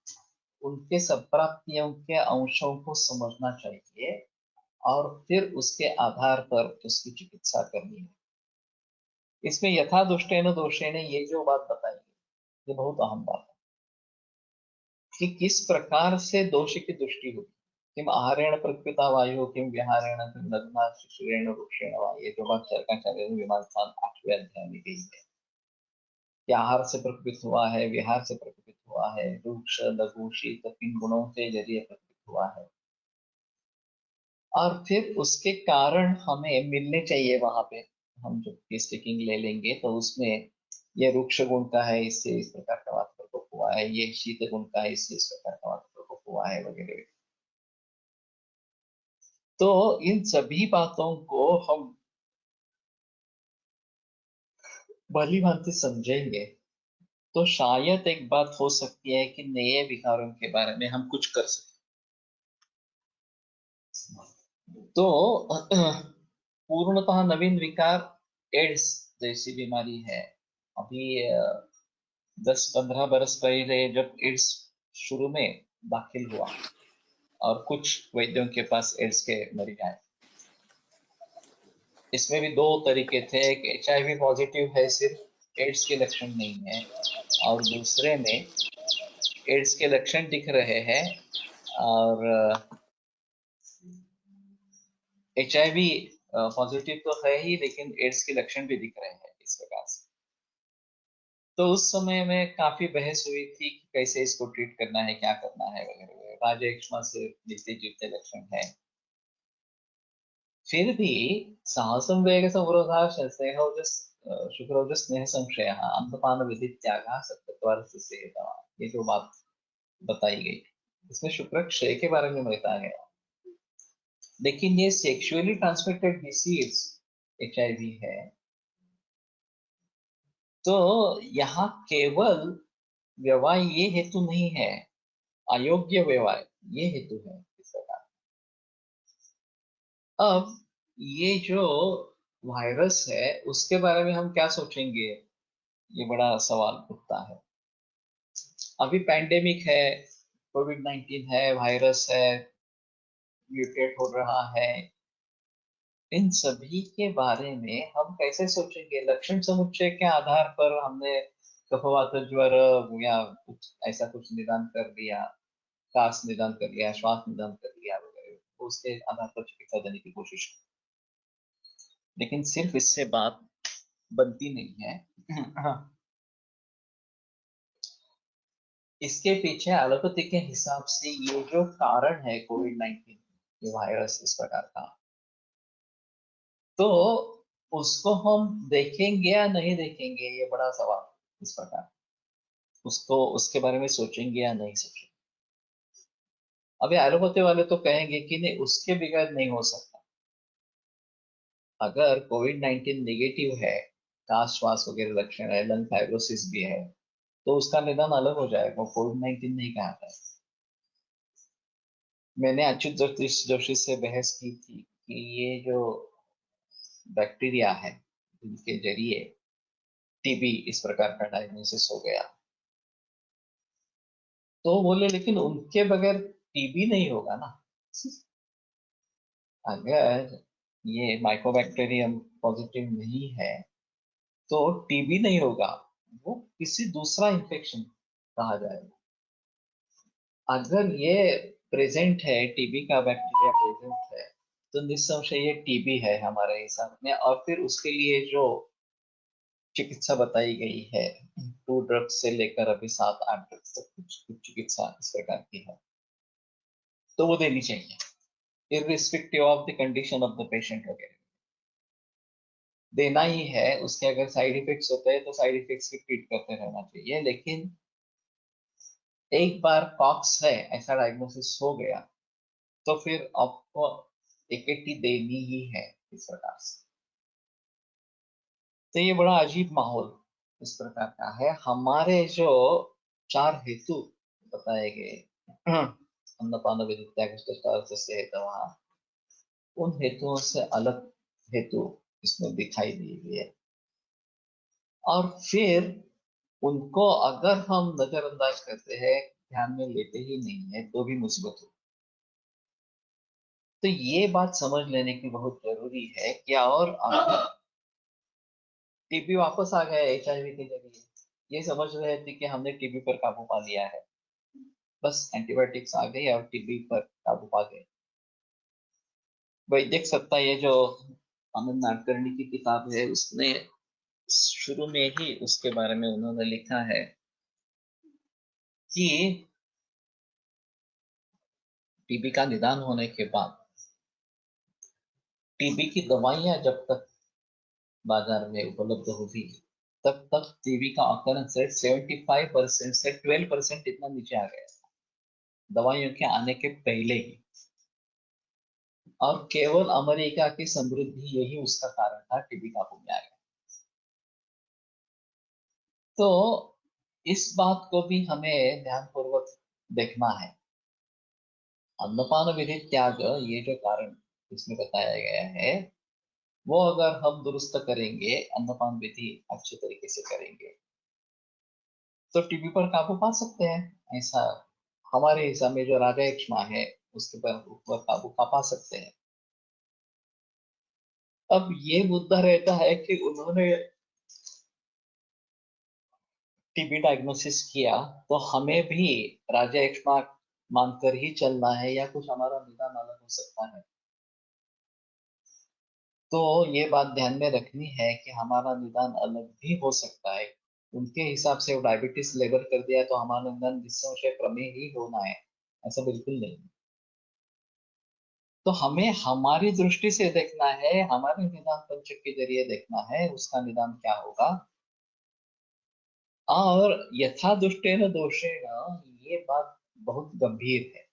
उनके संप्राप्तियों के अंशों को समझना चाहिए और फिर उसके आधार पर उसकी चिकित्सा करनी है। इसमें यथा दुष्टेन दोषेण ये जो बात बताई ये बहुत अहम बात है कि किस प्रकार से दोष की दृष्टि होगी। किम आहारेण प्रकृता वायु, किम विहारेण किम नग्ना शिशिरेण वृक्षेण वा, ये जो बात चरकाचार्य ने विमान 8वें अध्याय में कही है कि आहार से प्रकृत हुआ है, विहार से प्रकृत हुआ है, वृक्ष लघु शीत किन गुणों से जरिए प्रकृत हुआ है, और फिर उसके कारण हमें मिलने चाहिए वहां पे। हम जब केस टेकिंग ले लेंगे तो उसमें ये वृक्ष गुण का है, इससे इस प्रकार का वात प्रकोप हुआ है, ये शीत गुण का है, इससे इस प्रकार का वात प्रकोप हुआ है वगैरह। तो इन सभी बातों को हम भली भांति समझेंगे तो शायद एक बात हो सकती है कि नए विकारों के बारे में हम कुछ कर सकते। तो पूर्णतः नवीन विकार एड्स जैसी बीमारी है। अभी 10-15 बरस पहले जब एड्स शुरू में दाखिल हुआ और कुछ वैद्यों के पास एड्स के मरीज आए, इसमें भी दो तरीके थे। एक HIV पॉजिटिव है, सिर्फ एड्स के लक्षण नहीं है, और दूसरे में एड्स के लक्षण दिख रहे हैं और HIV पॉजिटिव तो है ही लेकिन एड्स के लक्षण भी दिख रहे हैं इस प्रकार से। तो उस समय में काफी बहस हुई थी कि कैसे इसको ट्रीट करना है, क्या करना है वगैरह। राजयक्ष्मा से जीते जीते लक्षण है, फिर भी साहसं वेग संवरोधा स्नेहोजस शुक्रोजस स्नेह संशय अंतपान विधि त्याग सत्यत्वार से, ये जो बात बताई गई इसमें शुक्र क्षय के बारे में बताया गया। लेकिन ये सेक्सुअली ट्रांसमिटेड डिसीज HIV है, तो यहाँ केवल व्यवहार ये हेतु नहीं है, अयोग्य व्यवहार ये हेतु है इस प्रकार। अब ये जो वायरस है उसके बारे में हम क्या सोचेंगे, ये बड़ा सवाल उठता है। अभी पैंडेमिक है, कोविड-19 है, वायरस है, म्यूटेट हो रहा है, इन सभी के बारे में हम कैसे सोचेंगे? लक्षण समुच्चय के आधार पर हमने कफवात ज्वर या कुछ ऐसा कुछ निदान कर दिया, कास निदान कर लिया, श्वास निदान कर लिया वगैरह, तो उसके आधार पर चिकित्सा देने की कोशिश। लेकिन सिर्फ इससे बात बनती नहीं है। इसके पीछे एलोपैथी के हिसाब से ये जो कारण है कोविड-19, ये वायरस इस प्रकार का, तो उसको हम देखेंगे या नहीं देखेंगे, ये बड़ा सवाल इस प्रकार। उसको उसके बारे में सोचेंगे या नहीं सोचेंगे। अभी एलोपैथी वाले तो कहेंगे कि नहीं, उसके बगैर नहीं हो सकता। अगर कोविड-19 नेगेटिव है, सांस श्वास वगैरह लक्षण है, लंग फाइब्रोसिस भी है, तो उसका निदान अलग हो जाएगा, कोविड-19 नहीं कहता है। मैंने अच्युत जोशी से बहस की थी कि ये जो बैक्टीरिया है जिनके जरिए टीबी इस प्रकार का डायग्नोसिस हो गया, तो बोले लेकिन उनके बगैर टीबी नहीं होगा ना। अगर ये माइकोबैक्टीरियम पॉजिटिव नहीं है तो टीबी नहीं होगा, वो किसी दूसरा इन्फेक्शन कहा जाएगा। अगर ये प्रेजेंट है, टीबी का बैक्टीरिया प्रेजेंट है, तो निस्संशय ये टीबी है हमारे हिसाब में। और फिर उसके लिए जो चिकित्सा बताई गई है, 2 ड्रग्स से लेकर अभी 7-8 ड्रग्स तक कुछ चिकित्सा इस प्रकार की है, तो वो देनी चाहिए irrespective of the condition of the patient वगैरह, देना ही है। उसके अगर साइड इफेक्ट्स होते हैं तो साइड इफेक्ट्स की ट्रीट करते रहना चाहिए। लेकिन एक बार कॉक्स है ऐसा डायग्नोसिस हो गया तो फिर आपको टिकट देनी ही है इस प्रकार से। तो ये बड़ा अजीब माहौल इस प्रकार का है। हमारे जो 4 हेतु बताए गए अन्नपान विधि त्याग से वहां उन हेतुओं से अलग हेतु इसमें दिखाई दिए है। और फिर उनको अगर हम नजरअंदाज करते हैं, ध्यान में लेते ही नहीं है, तो भी मुसीबत हो। तो ये बात समझ लेने की बहुत जरूरी है। क्या और टीबी वापस आ गया HIV के जरिए, ये समझ रहे थे कि हमने टीबी पर काबू पा लिया है, बस एंटीबायोटिक्स आ गई और टीबी पर काबू पा गए। वैदिक सत्ता, ये जो आनंद नाडकर्णी की किताब है, उसने शुरू में ही उसके बारे में उन्होंने लिखा है कि टीबी का निदान होने के बाद टीबी की दवाइयां जब तक बाजार में उपलब्ध हुई, तब तक टीबी का ऑकरेंस रेट 75% से 12% इतना नीचे आ गया दवाइयों के आने के पहले ही। और केवल अमेरिका की समृद्धि यही उसका कारण था, टीबी काबू में आ गया। तो इस बात को भी हमें ध्यानपूर्वक देखना है। अन्नपान विधि त्याग, ये जो कारण इसमें बताया गया है, वो अगर हम दुरुस्त करेंगे, अन्नपान विधि अच्छे तरीके से करेंगे, तो टीबी पर काबू पा सकते हैं। ऐसा हमारे हिसाब में जो राजा एक्ष्मा है उसके ऊपर काबू पा सकते हैं। अब ये मुद्दा रहता है कि उन्होंने टीबी डायग्नोसिस किया, तो हमें भी राजा एक्ष्मा मानकर ही चलना है या कुछ हमारा निदान अलग हो सकता है। तो ये बात ध्यान में रखनी है कि हमारा निदान अलग भी हो सकता है। उनके हिसाब से वो डायबिटीज लेवल कर दिया तो हमारा निदान निस्संशय प्रमेय ही होना है, ऐसा बिल्कुल नहीं। तो हमें हमारी दृष्टि से देखना है, हमारे निदान पंचक के जरिए देखना है उसका निदान क्या होगा। और यथा दुष्टेन दोषेण, ये बात बहुत गंभीर है।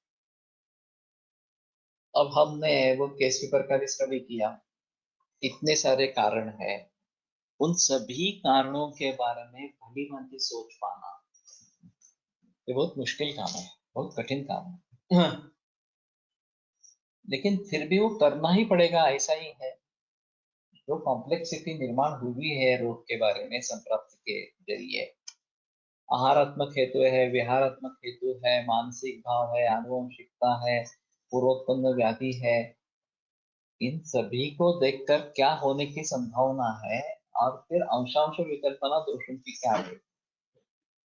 अब हमने वो केस पेपर का स्टडी किया, इतने सारे कारण हैं, उन सभी कारणों के बारे में भली भांति सोच पाना ये बहुत मुश्किल काम है, बहुत कठिन काम है। लेकिन फिर भी वो करना ही पड़ेगा, ऐसा ही है। जो कॉम्प्लेक्सिटी निर्माण हुई है रोग के बारे में संप्राप्ति के जरिए, आहारात्मक हेतु है, विहारात्मक हेतु है, मानसिक भाव है, आनुवंशिकता है, पूर्वोत्पन्न व्याधि है, इन सभी को देखकर क्या होने की संभावना है, और फिर अंशांश विकल्पना दोषों की क्या है,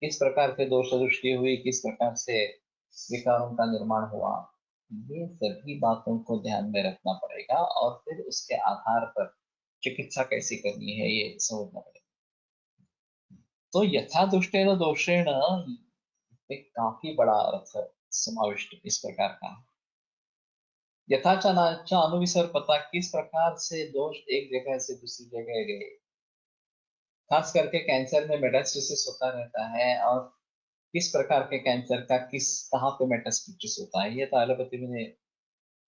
किस प्रकार से दोष दृष्टि हुई, किस प्रकार से विकारों का निर्माण हुआ, ये सभी बातों को ध्यान में रखना पड़ेगा। और फिर उसके आधार पर चिकित्सा कैसी करनी है ये समझना पड़ेगा। तो यथा दुष्टेन दोषेण एक काफी बड़ा अर्थ समाविष्ट इस प्रकार का है। यथाचा अनुविसर पता, किस प्रकार से दोष एक जगह से दूसरी जगह गए। खास करके कैंसर में मेटास्टेसिस होता रहता है, और किस प्रकार के कैंसर का किस कहाँ पे मेटास्टेसिस होता है, ये तो एलोपैथी में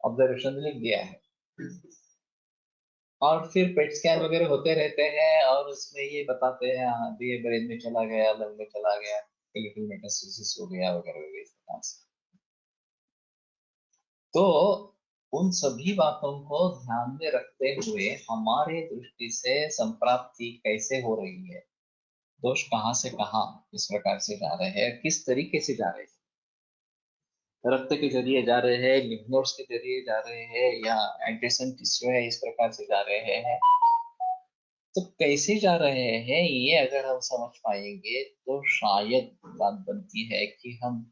ऑब्जर्वेशन लिख दिया है। और फिर पेट स्कैन वगैरह होते रहते हैं और उसमें ये बताते हैं हाँ ये ब्रेन में चला गया, लंग में चला गया, लिटिल मेटास्टेसिस हो गया वगैरह वगैरह इस प्रकार से। तो उन सभी बातों को ध्यान में रखते हुए हमारे दृष्टि से संप्राप्ति कैसे हो रही है, दोष कहाँ से कहाँ इस प्रकार से जा रहे हैं, किस तरीके से जा रहे हैं, रक्त के जरिए जा रहे हैं, लिम्फ नोड्स के जरिए जा रहे हैं, या एडजेसेंट टिश्यू है इस प्रकार से जा रहे हैं, तो कैसे जा रहे हैं ये अगर हम समझ पाएंगे तो शायद बात बनती है कि हम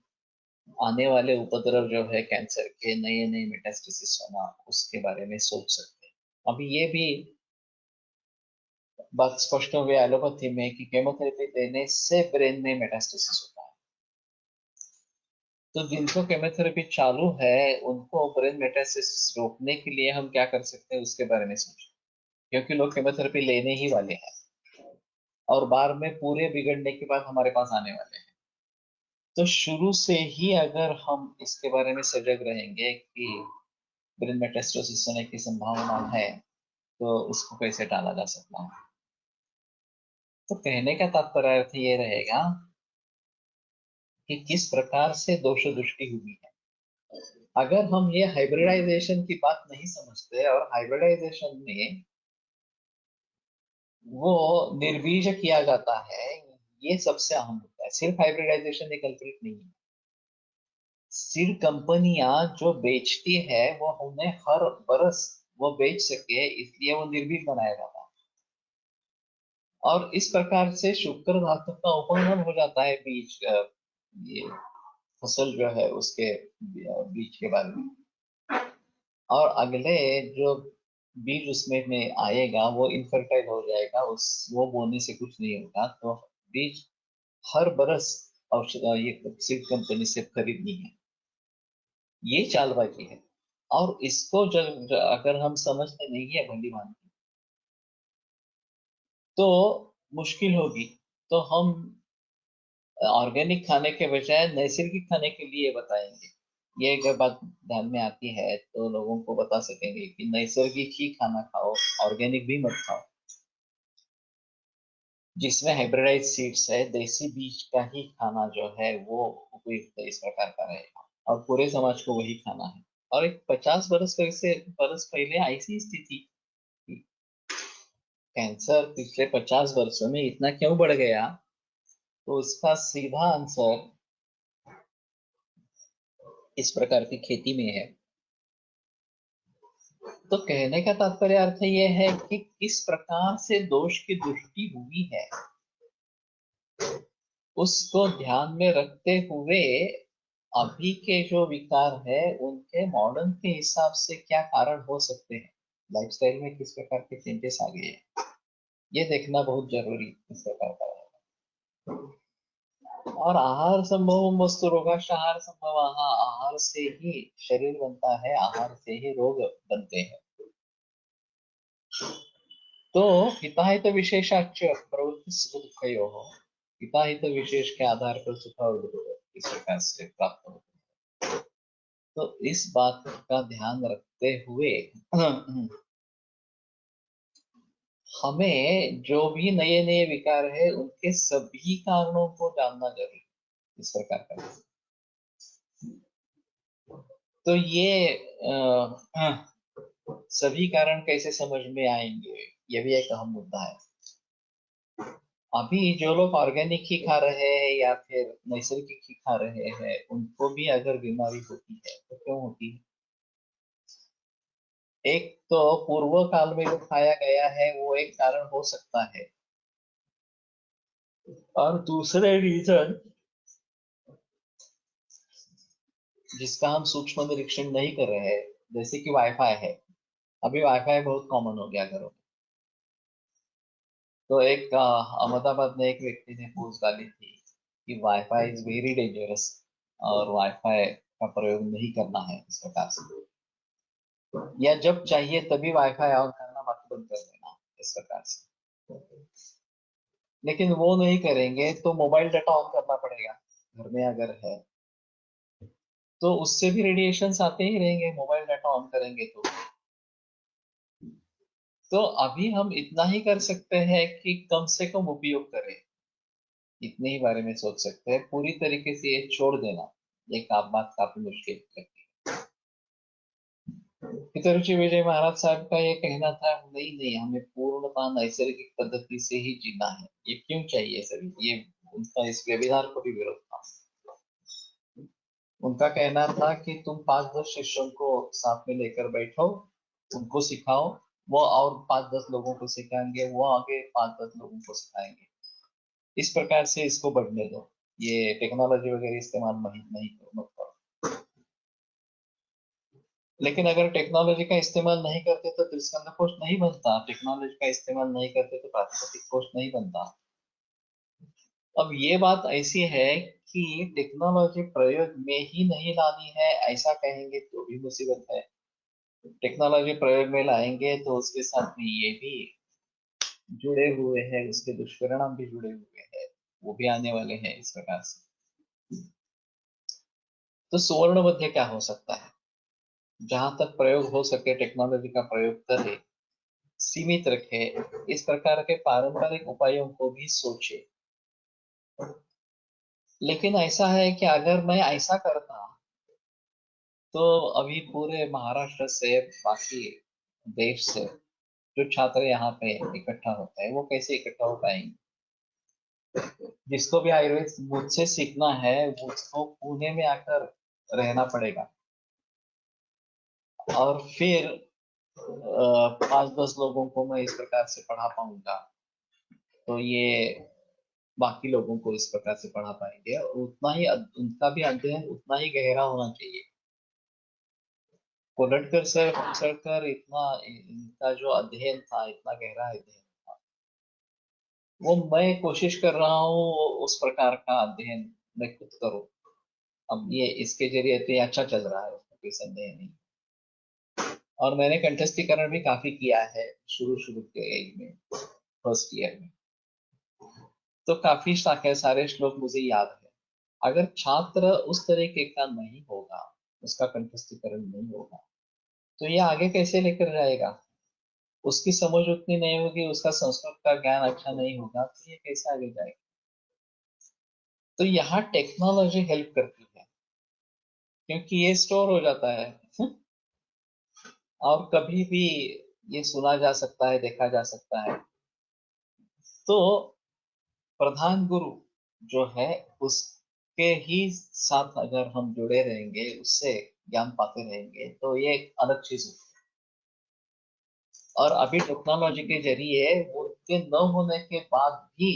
आने वाले उपद्रव जो है कैंसर के, नए नए मेटास्टेसिस होना, उसके बारे में सोच सकते हैं। अभी ये भी बात स्पष्ट हो गया एलोपैथी में कि केमोथेरेपी देने से ब्रेन में मेटास्टेसिस होता है। तो जिनको केमोथेरेपी चालू है उनको ब्रेन मेटास्टेसिस रोकने के लिए हम क्या कर सकते हैं उसके बारे में सोचें, क्योंकि लोग केमोथेरेपी लेने ही वाले हैं और बाद में पूरे बिगड़ने के बाद हमारे पास आने वाले हैं। तो शुरू से ही अगर हम इसके बारे में सजग रहेंगे कि ब्रेन में टेस्टोस्टेरोन होने की संभावना है, तो उसको कैसे टाला जा सकता है। तो कहने का तात्पर्य अर्थ ये रहेगा कि किस प्रकार से दोष दृष्टि हुई है। अगर हम ये हाइब्रिडाइजेशन की बात नहीं समझते और हाइब्रिडाइजेशन में वो निर्बीज किया जाता है, ये सबसे अहम मुद्दा है। सिर्फ हाइब्रिडाइजेशन एक कल्प्रिट नहीं है। सीड कंपनियां जो बेचती है वो उन्हें हर बरस वो बेच सके, इसलिए वो निर्भीक बनाया जाता है। और इस प्रकार से शुक्र धातु का उपगम हो जाता है बीज, ये फसल जो है उसके बीज के बारे में। और अगले जो बीज उसमें में आएगा वो इनफर्टाइल हो जाएगा, उस वो बोने से कुछ नहीं होगा। तो बीज हर बरस औषध ये सीड कंपनी से खरीदनी है, ये चालबाजी है। और इसको जब अगर हम समझते नहीं है भली भांति, तो मुश्किल होगी। तो हम ऑर्गेनिक खाने के बजाय नैसर्गिक खाने के लिए बताएंगे। ये अगर बात ध्यान में आती है तो लोगों को बता सकेंगे कि नैसर्गिक ही खाना खाओ, ऑर्गेनिक भी मत खाओ। जिसमें हाइब्रिडाइज सीड्स है, देसी बीज का ही खाना जो है वो उपयुक्त इस प्रकार का रहेगा और पूरे समाज को वही खाना है। और एक 50 बरस पहले ऐसी स्थिति थी। कैंसर पिछले 50 वर्षों में इतना क्यों बढ़ गया, तो उसका सीधा आंसर इस प्रकार की खेती में है। तो कहने का तात्पर्य अर्थ यह है कि किस प्रकार से दोष की दृष्टि हुई है, उसको ध्यान में रखते हुए अभी के जो विकार है उनके मॉडर्न के हिसाब से क्या कारण हो सकते हैं, लाइफस्टाइल में किस प्रकार के चेंजेस आ गए हैं, ये देखना बहुत जरूरी इस प्रकार का है। और आहार संभव वस्तु रोगाश आहार संभव, आहार से ही शरीर बनता है, आहार से ही रोग बनते हैं। तो हिताहित विशेषाच प्रवृत्ति सुख दुखयो हो, हिताहित विशेष के आधार पर सुख और दुख इस प्रकार से प्राप्त होते हैं। तो इस बात का ध्यान रखते हुए हमें जो भी नए नए विकार है उनके सभी कारणों को जानना जरूरी है इस प्रकार का। तो ये सभी कारण कैसे समझ में आएंगे, ये भी एक अहम मुद्दा है। अभी जो लोग ऑर्गेनिक ही खा रहे हैं या फिर नैसर्गिक ही खा रहे हैं, उनको भी अगर बीमारी होती है तो क्यों होती है। एक तो पूर्व काल में जो खाया गया है वो एक कारण हो सकता है, और दूसरे रीजन जिसका हम सूक्ष्म निरीक्षण नहीं कर रहे हैं, जैसे कि वाईफाई है। अभी वाईफाई बहुत कॉमन हो गया घरों में। तो एक अहमदाबाद में एक व्यक्ति ने पोस्ट डाली थी कि वाईफाई इज वेरी डेंजरस और वाईफाई का प्रयोग नहीं करना है इस प्रकार से, या जब चाहिए तभी वाईफाई ऑन करना, बाकी बंद कर देना इस प्रकार से। लेकिन वो नहीं करेंगे तो मोबाइल डाटा ऑन करना पड़ेगा घर में अगर है, तो उससे भी रेडिएशंस आते ही रहेंगे मोबाइल डाटा ऑन करेंगे तो अभी हम इतना ही कर सकते हैं कि कम से कम उपयोग करें, इतने ही बारे में सोच सकते हैं। पूरी तरीके से ये छोड़ देना ये बात काफी मुश्किल लगती है। पितरुचि विजय महाराज साहब का ये कहना था, नहीं नहीं हमें पूर्णतः नैसर्गिक पद्धति से ही जीना है, ये क्यों चाहिए सभी, ये उनका इस व्यवहार को भी विरोध था। उनका कहना था कि तुम 5-10 शिष्यों को साथ में लेकर बैठो, उनको सिखाओ, वो और 5-10 लोगों को सिखाएंगे, वो आगे 5-10 लोगों को सिखाएंगे। इस प्रकार से इसको बढ़ने दो, ये टेक्नोलॉजी वगैरह इस्तेमाल नहीं नहीं करो, मत करो। लेकिन अगर टेक्नोलॉजी का इस्तेमाल नहीं करते तो त्रिस्कंद कोश नहीं बनता, टेक्नोलॉजी का इस्तेमाल नहीं करते तो प्रातिपदिक कोश नहीं बनता। अब ये बात ऐसी है कि टेक्नोलॉजी प्रयोग में ही नहीं लानी है ऐसा कहेंगे तो भी मुसीबत है। टेक्नोलॉजी प्रयोग में लाएंगे तो उसके साथ में ये भी जुड़े हुए हैं, उसके दुष्परिणाम भी जुड़े हुए हैं, वो भी आने वाले हैं इस प्रकार से। तो सुवर्ण मध्य क्या हो सकता है? जहां तक प्रयोग हो सके टेक्नोलॉजी का प्रयोग करे, सीमित रखे, इस प्रकार के पारंपरिक उपायों को भी सोचे। लेकिन ऐसा है कि अगर मैं ऐसा करता तो अभी पूरे महाराष्ट्र से, बाकी देश से जो छात्र यहाँ पे इकट्ठा होते हैं वो कैसे इकट्ठा हो पाएंगे? जिसको भी आयुर्वेद मुझसे सीखना है उसको पुणे में आकर रहना पड़ेगा, और फिर 5-10 लोगों को मैं इस प्रकार से पढ़ा पाऊंगा, तो ये बाकी लोगों को इस प्रकार से पढ़ा पाएंगे, और उतना ही उनका भी अध्ययन उतना ही गहरा होना चाहिए। कोलटकर सर, कुलसरकर, इतना इनका जो अध्ययन था, इतना गहरा अध्ययन था, वो मैं कोशिश कर रहा हूँ उस प्रकार का अध्ययन मैं खुद करूँ। अब ये इसके जरिए तो ये अच्छा चल रहा है, उसमें कोई संदेह नहीं। और मैंने कंठस्थीकरण भी काफी किया है शुरू शुरू के एज में, फर्स्ट ईयर में, तो काफी सारे श्लोक मुझे याद है। अगर छात्र उस तरीके का नहीं होगा, उसका कंठस्थीकरण नहीं होगा, तो ये आगे कैसे लेकर जाएगा? उसकी समझ उतनी नहीं होगी, उसका संस्कृत का ज्ञान अच्छा नहीं होगा, तो ये कैसे आगे जाएगा? तो यहाँ टेक्नोलॉजी हेल्प करती है, क्योंकि ये स्टोर हो जाता है और कभी भी ये सुना जा सकता है, देखा जा सकता है। तो प्रधान गुरु जो है उसके ही साथ अगर हम जुड़े रहेंगे, उससे ज्ञान पाते रहेंगे, तो ये एक अलग चीज होती है। और अभी टेक्नोलॉजी के जरिए उनके न होने के बाद भी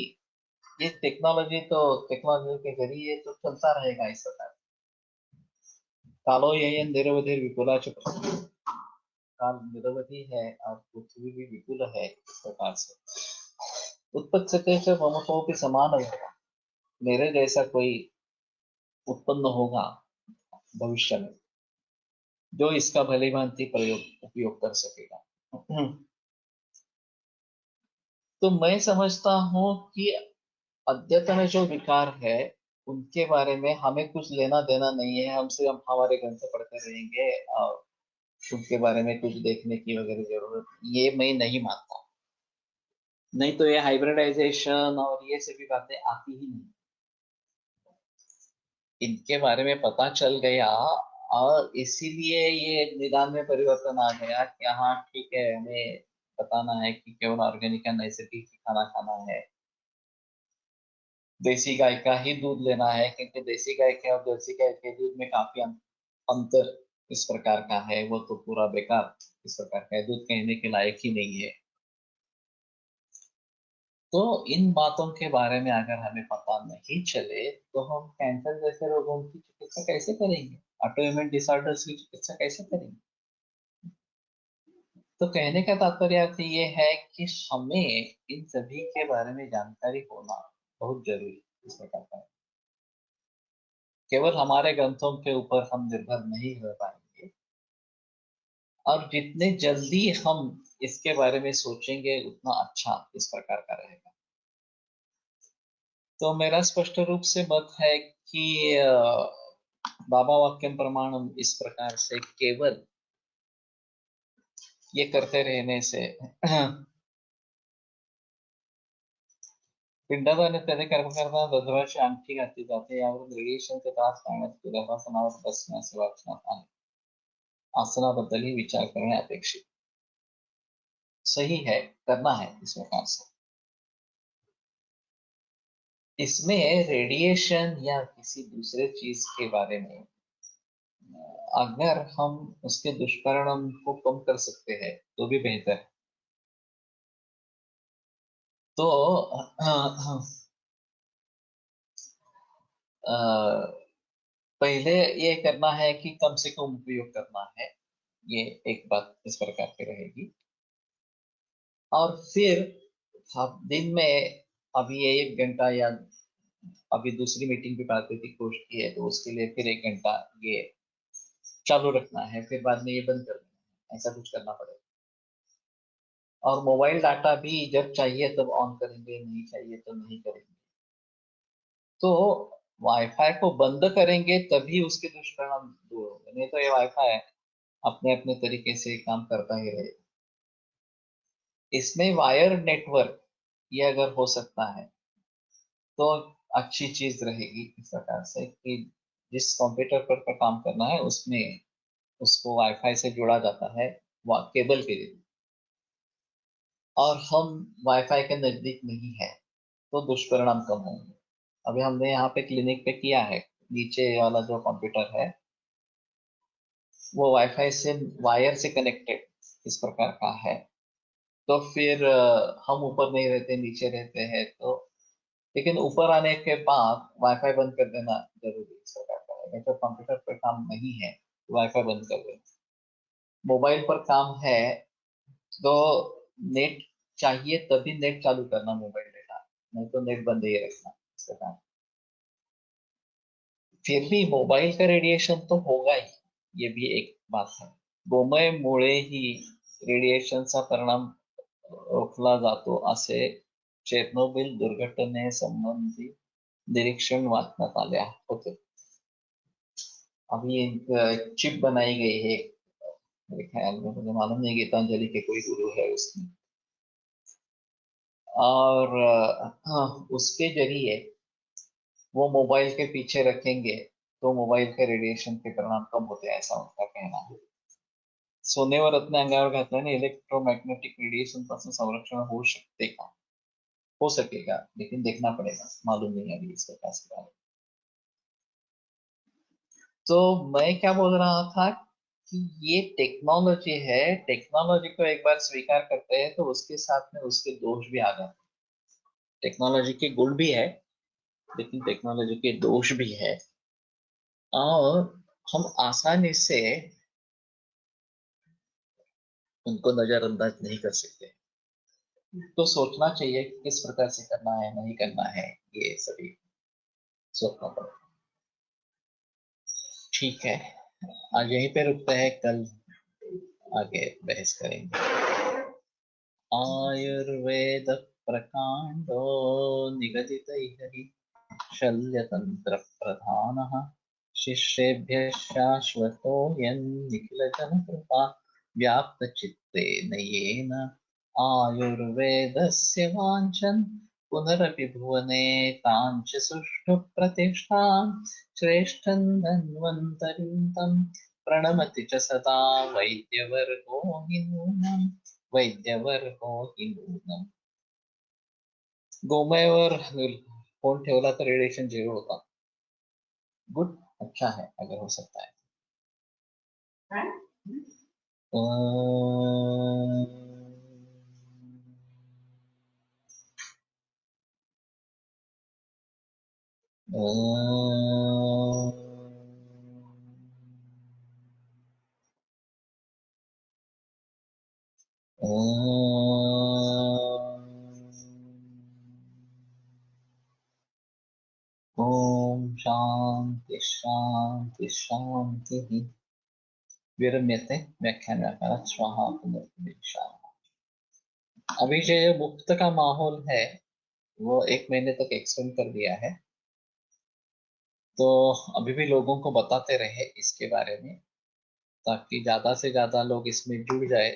ये टेक्नोलॉजी के जरिए तो चलता रहेगा इस प्रकार। कालो ययन निरवधिर विपुलाच प्रभु। काल निरवधि है और पृथ्वी भी विपुल है, इस प्रकार से उत्पत्ति से ममत्व समान होगा, मेरे जैसा कोई उत्पन्न होगा भविष्य में जो इसका भली भांति प्रयोग उपयोग कर सकेगा। तो मैं समझता हूँ कि अद्यतन जो विकार है उनके बारे में हमें कुछ लेना देना नहीं है, हमसे हम हमारे ग्रंथ पढ़ते रहेंगे और उनके बारे में कुछ देखने की वगैरह जरूरत ये मैं नहीं मानता। नहीं तो ये हाइब्रिडाइजेशन और ये सभी बातें आती ही नहीं। इनके बारे में पता चल गया और इसीलिए ये निदान में परिवर्तन आ गया कि हाँ ठीक है, हमें बताना है कि केवल ऑर्गेनिक या नैसर्गिक ही खाना खाना है, देसी गाय का ही दूध लेना है, क्योंकि देसी गाय के और देसी गाय के दूध में काफी अंतर इस प्रकार का है, वो तो पूरा बेकार इस प्रकार का है, दूध कहने के लायक ही नहीं है। तो इन बातों के बारे में अगर हमें पता नहीं चले तो हम कैंसर जैसे रोगों की चिकित्सा कैसे करेंगे, ऑटो इम्यून डिसऑर्डर्स की चिकित्सा कैसे करेंगे? तो कहने का तात्पर्य अर्थ ये है कि हमें इन सभी के बारे में जानकारी होना बहुत जरूरी है इस प्रकार का। केवल हमारे ग्रंथों के ऊपर हम निर्भर नहीं रह पाएंगे, और जितने जल्दी हम इसके बारे में सोचेंगे उतना अच्छा इस प्रकार का रहेगा। तो मेरा स्पष्ट रूप से मत है कि बाबा वाक्यम प्रमाणम इस प्रकार से केवल ये करते रहने से पिंडदान इत्यादी कर्म करताना दरवर्षी आणखी घातली जाते, यावरून रेडिएशनचा त्रास टाळण्यास गर्भासनावर बसण्यास वाचण्यात आहे, आसनाबद्दल ही विचार करणे अपेक्षित सही है, करना है इस प्रकार से। इसमें रेडिएशन या किसी दूसरे चीज के बारे में अगर हम उसके दुष्परिणाम को कम कर सकते हैं तो भी बेहतर है। तो पहले ये करना है कि कम से कम उपयोग करना है, ये एक बात इस प्रकार की रहेगी। और फिर हम दिन में अभी ये 1 घंटा या अभी दूसरी मीटिंग भी प्राकृतिक कोष की है तो उसके लिए फिर 1 घंटा ये चालू रखना है, फिर बाद में ये बंद कर देना है, ऐसा कुछ करना पड़ेगा। और मोबाइल डाटा भी जब चाहिए तब ऑन करेंगे, नहीं चाहिए तो नहीं करेंगे। तो वाईफाई को बंद करेंगे तभी उसके दुष्परिणाम दूर होंगे, नहीं तो ये वाईफाई अपने अपने तरीके से काम करता ही रहेगा। इसमें वायर नेटवर्क ये अगर हो सकता है तो अच्छी चीज रहेगी, इस प्रकार से कि जिस कंप्यूटर पर काम करना है उसमें उसको वाईफाई से जोड़ा जाता है केबल के लिए, और हम वाईफाई के नजदीक नहीं है तो दुष्परिणाम कम होंगे। अभी हमने यहाँ पे क्लिनिक पे किया है, नीचे वाला जो कंप्यूटर है वो वाईफाई से वायर से कनेक्टेड इस प्रकार का है। तो फिर हम ऊपर नहीं रहते, नीचे रहते हैं, तो लेकिन ऊपर आने के बाद वाईफाई बंद कर देना जरूरी है इस प्रकार का है। जब कंप्यूटर पर काम नहीं है तो वाईफाई बंद कर देना। मोबाइल पर काम है तो नेट चाहिए तभी नेट चालू करना मोबाइल डेटा, नहीं तो नेट बंद ही रखना इस प्रकार। फिर भी मोबाईल का रेडिएशन तो होगा ही, ये भी एक बात है। गोमयमुळेही रेडिएशनचा परिणाम रोखला जातो असे चेर्नोबिल दुर्घटनेसंबंधी निरीक्षण वाचण्यात आले होते। अभी एक चिप बनाई गई है, मेरे ख्याल में, मुझे मालूम नहीं, गीतांजलि के कोई गुरु है उसमें, और हाँ, उसके जरिए वो मोबाइल के पीछे रखेंगे तो मोबाइल के रेडिएशन के परिणाम कम होते हैं, ऐसा उनका कहना है। सोन्यावर रत्न अंगावर घातल्याने इलेक्ट्रोमॅग्नेटिक रेडिएशन पासून संरक्षण होऊ शकते का? हो सकेगा, लेकिन देखना पड़ेगा, मालूम नहीं अभी इसके पास क्या है। तो मैं क्या बोल रहा था कि ये टेक्नोलॉजी है, टेक्नोलॉजी को एक बार स्वीकार करते हैं तो उसके साथ में उसके दोष भी आ जाते हैं। टेक्नोलॉजी के गुण भी है लेकिन टेक्नोलॉजी के दोष भी है, और हम आसानी से उनको नजरअंदाज नहीं कर सकते। तो सोचना चाहिए कि किस प्रकार से करना है, नहीं करना है, ये सभी सोचना पड़ेगा। ठीक है, आज यहीं पे रुकते हैं, कल आगे बहस करेंगे। आयुर्वेद प्रकांडो निगदितैः शल्यतंत्र प्रधानः शिष्येभ्यः शाश्वतोऽयं निखिलजनकृपा व्याप्तचित्तेन येन आयुर्वेदस्य वाञ्छन् पुनरपि भुवने ताञ्च सुष्ठु प्रतिष्ठां श्रेष्ठं धन्वन्तरिं तं प्रणमति च सदा वैद्यवर्गो हि नूनम् वैद्यवर्गो हि नूनम्। गोमयवर फोन ठेवला तर रेडिएशन झिरो होता। गुड, अच्छा है अगर हो सकता है। अं, ओम शांति शांति शांति। विरम्यते व्याख्यान स्वाहा पुनर्विचार। अभी जो मुक्त का माहौल है वो 1 महीने तक एक्सटेंड कर दिया है, तो अभी भी लोगों को बताते रहे इसके बारे में ताकि ज्यादा से ज्यादा लोग इसमें जुड़ जाए।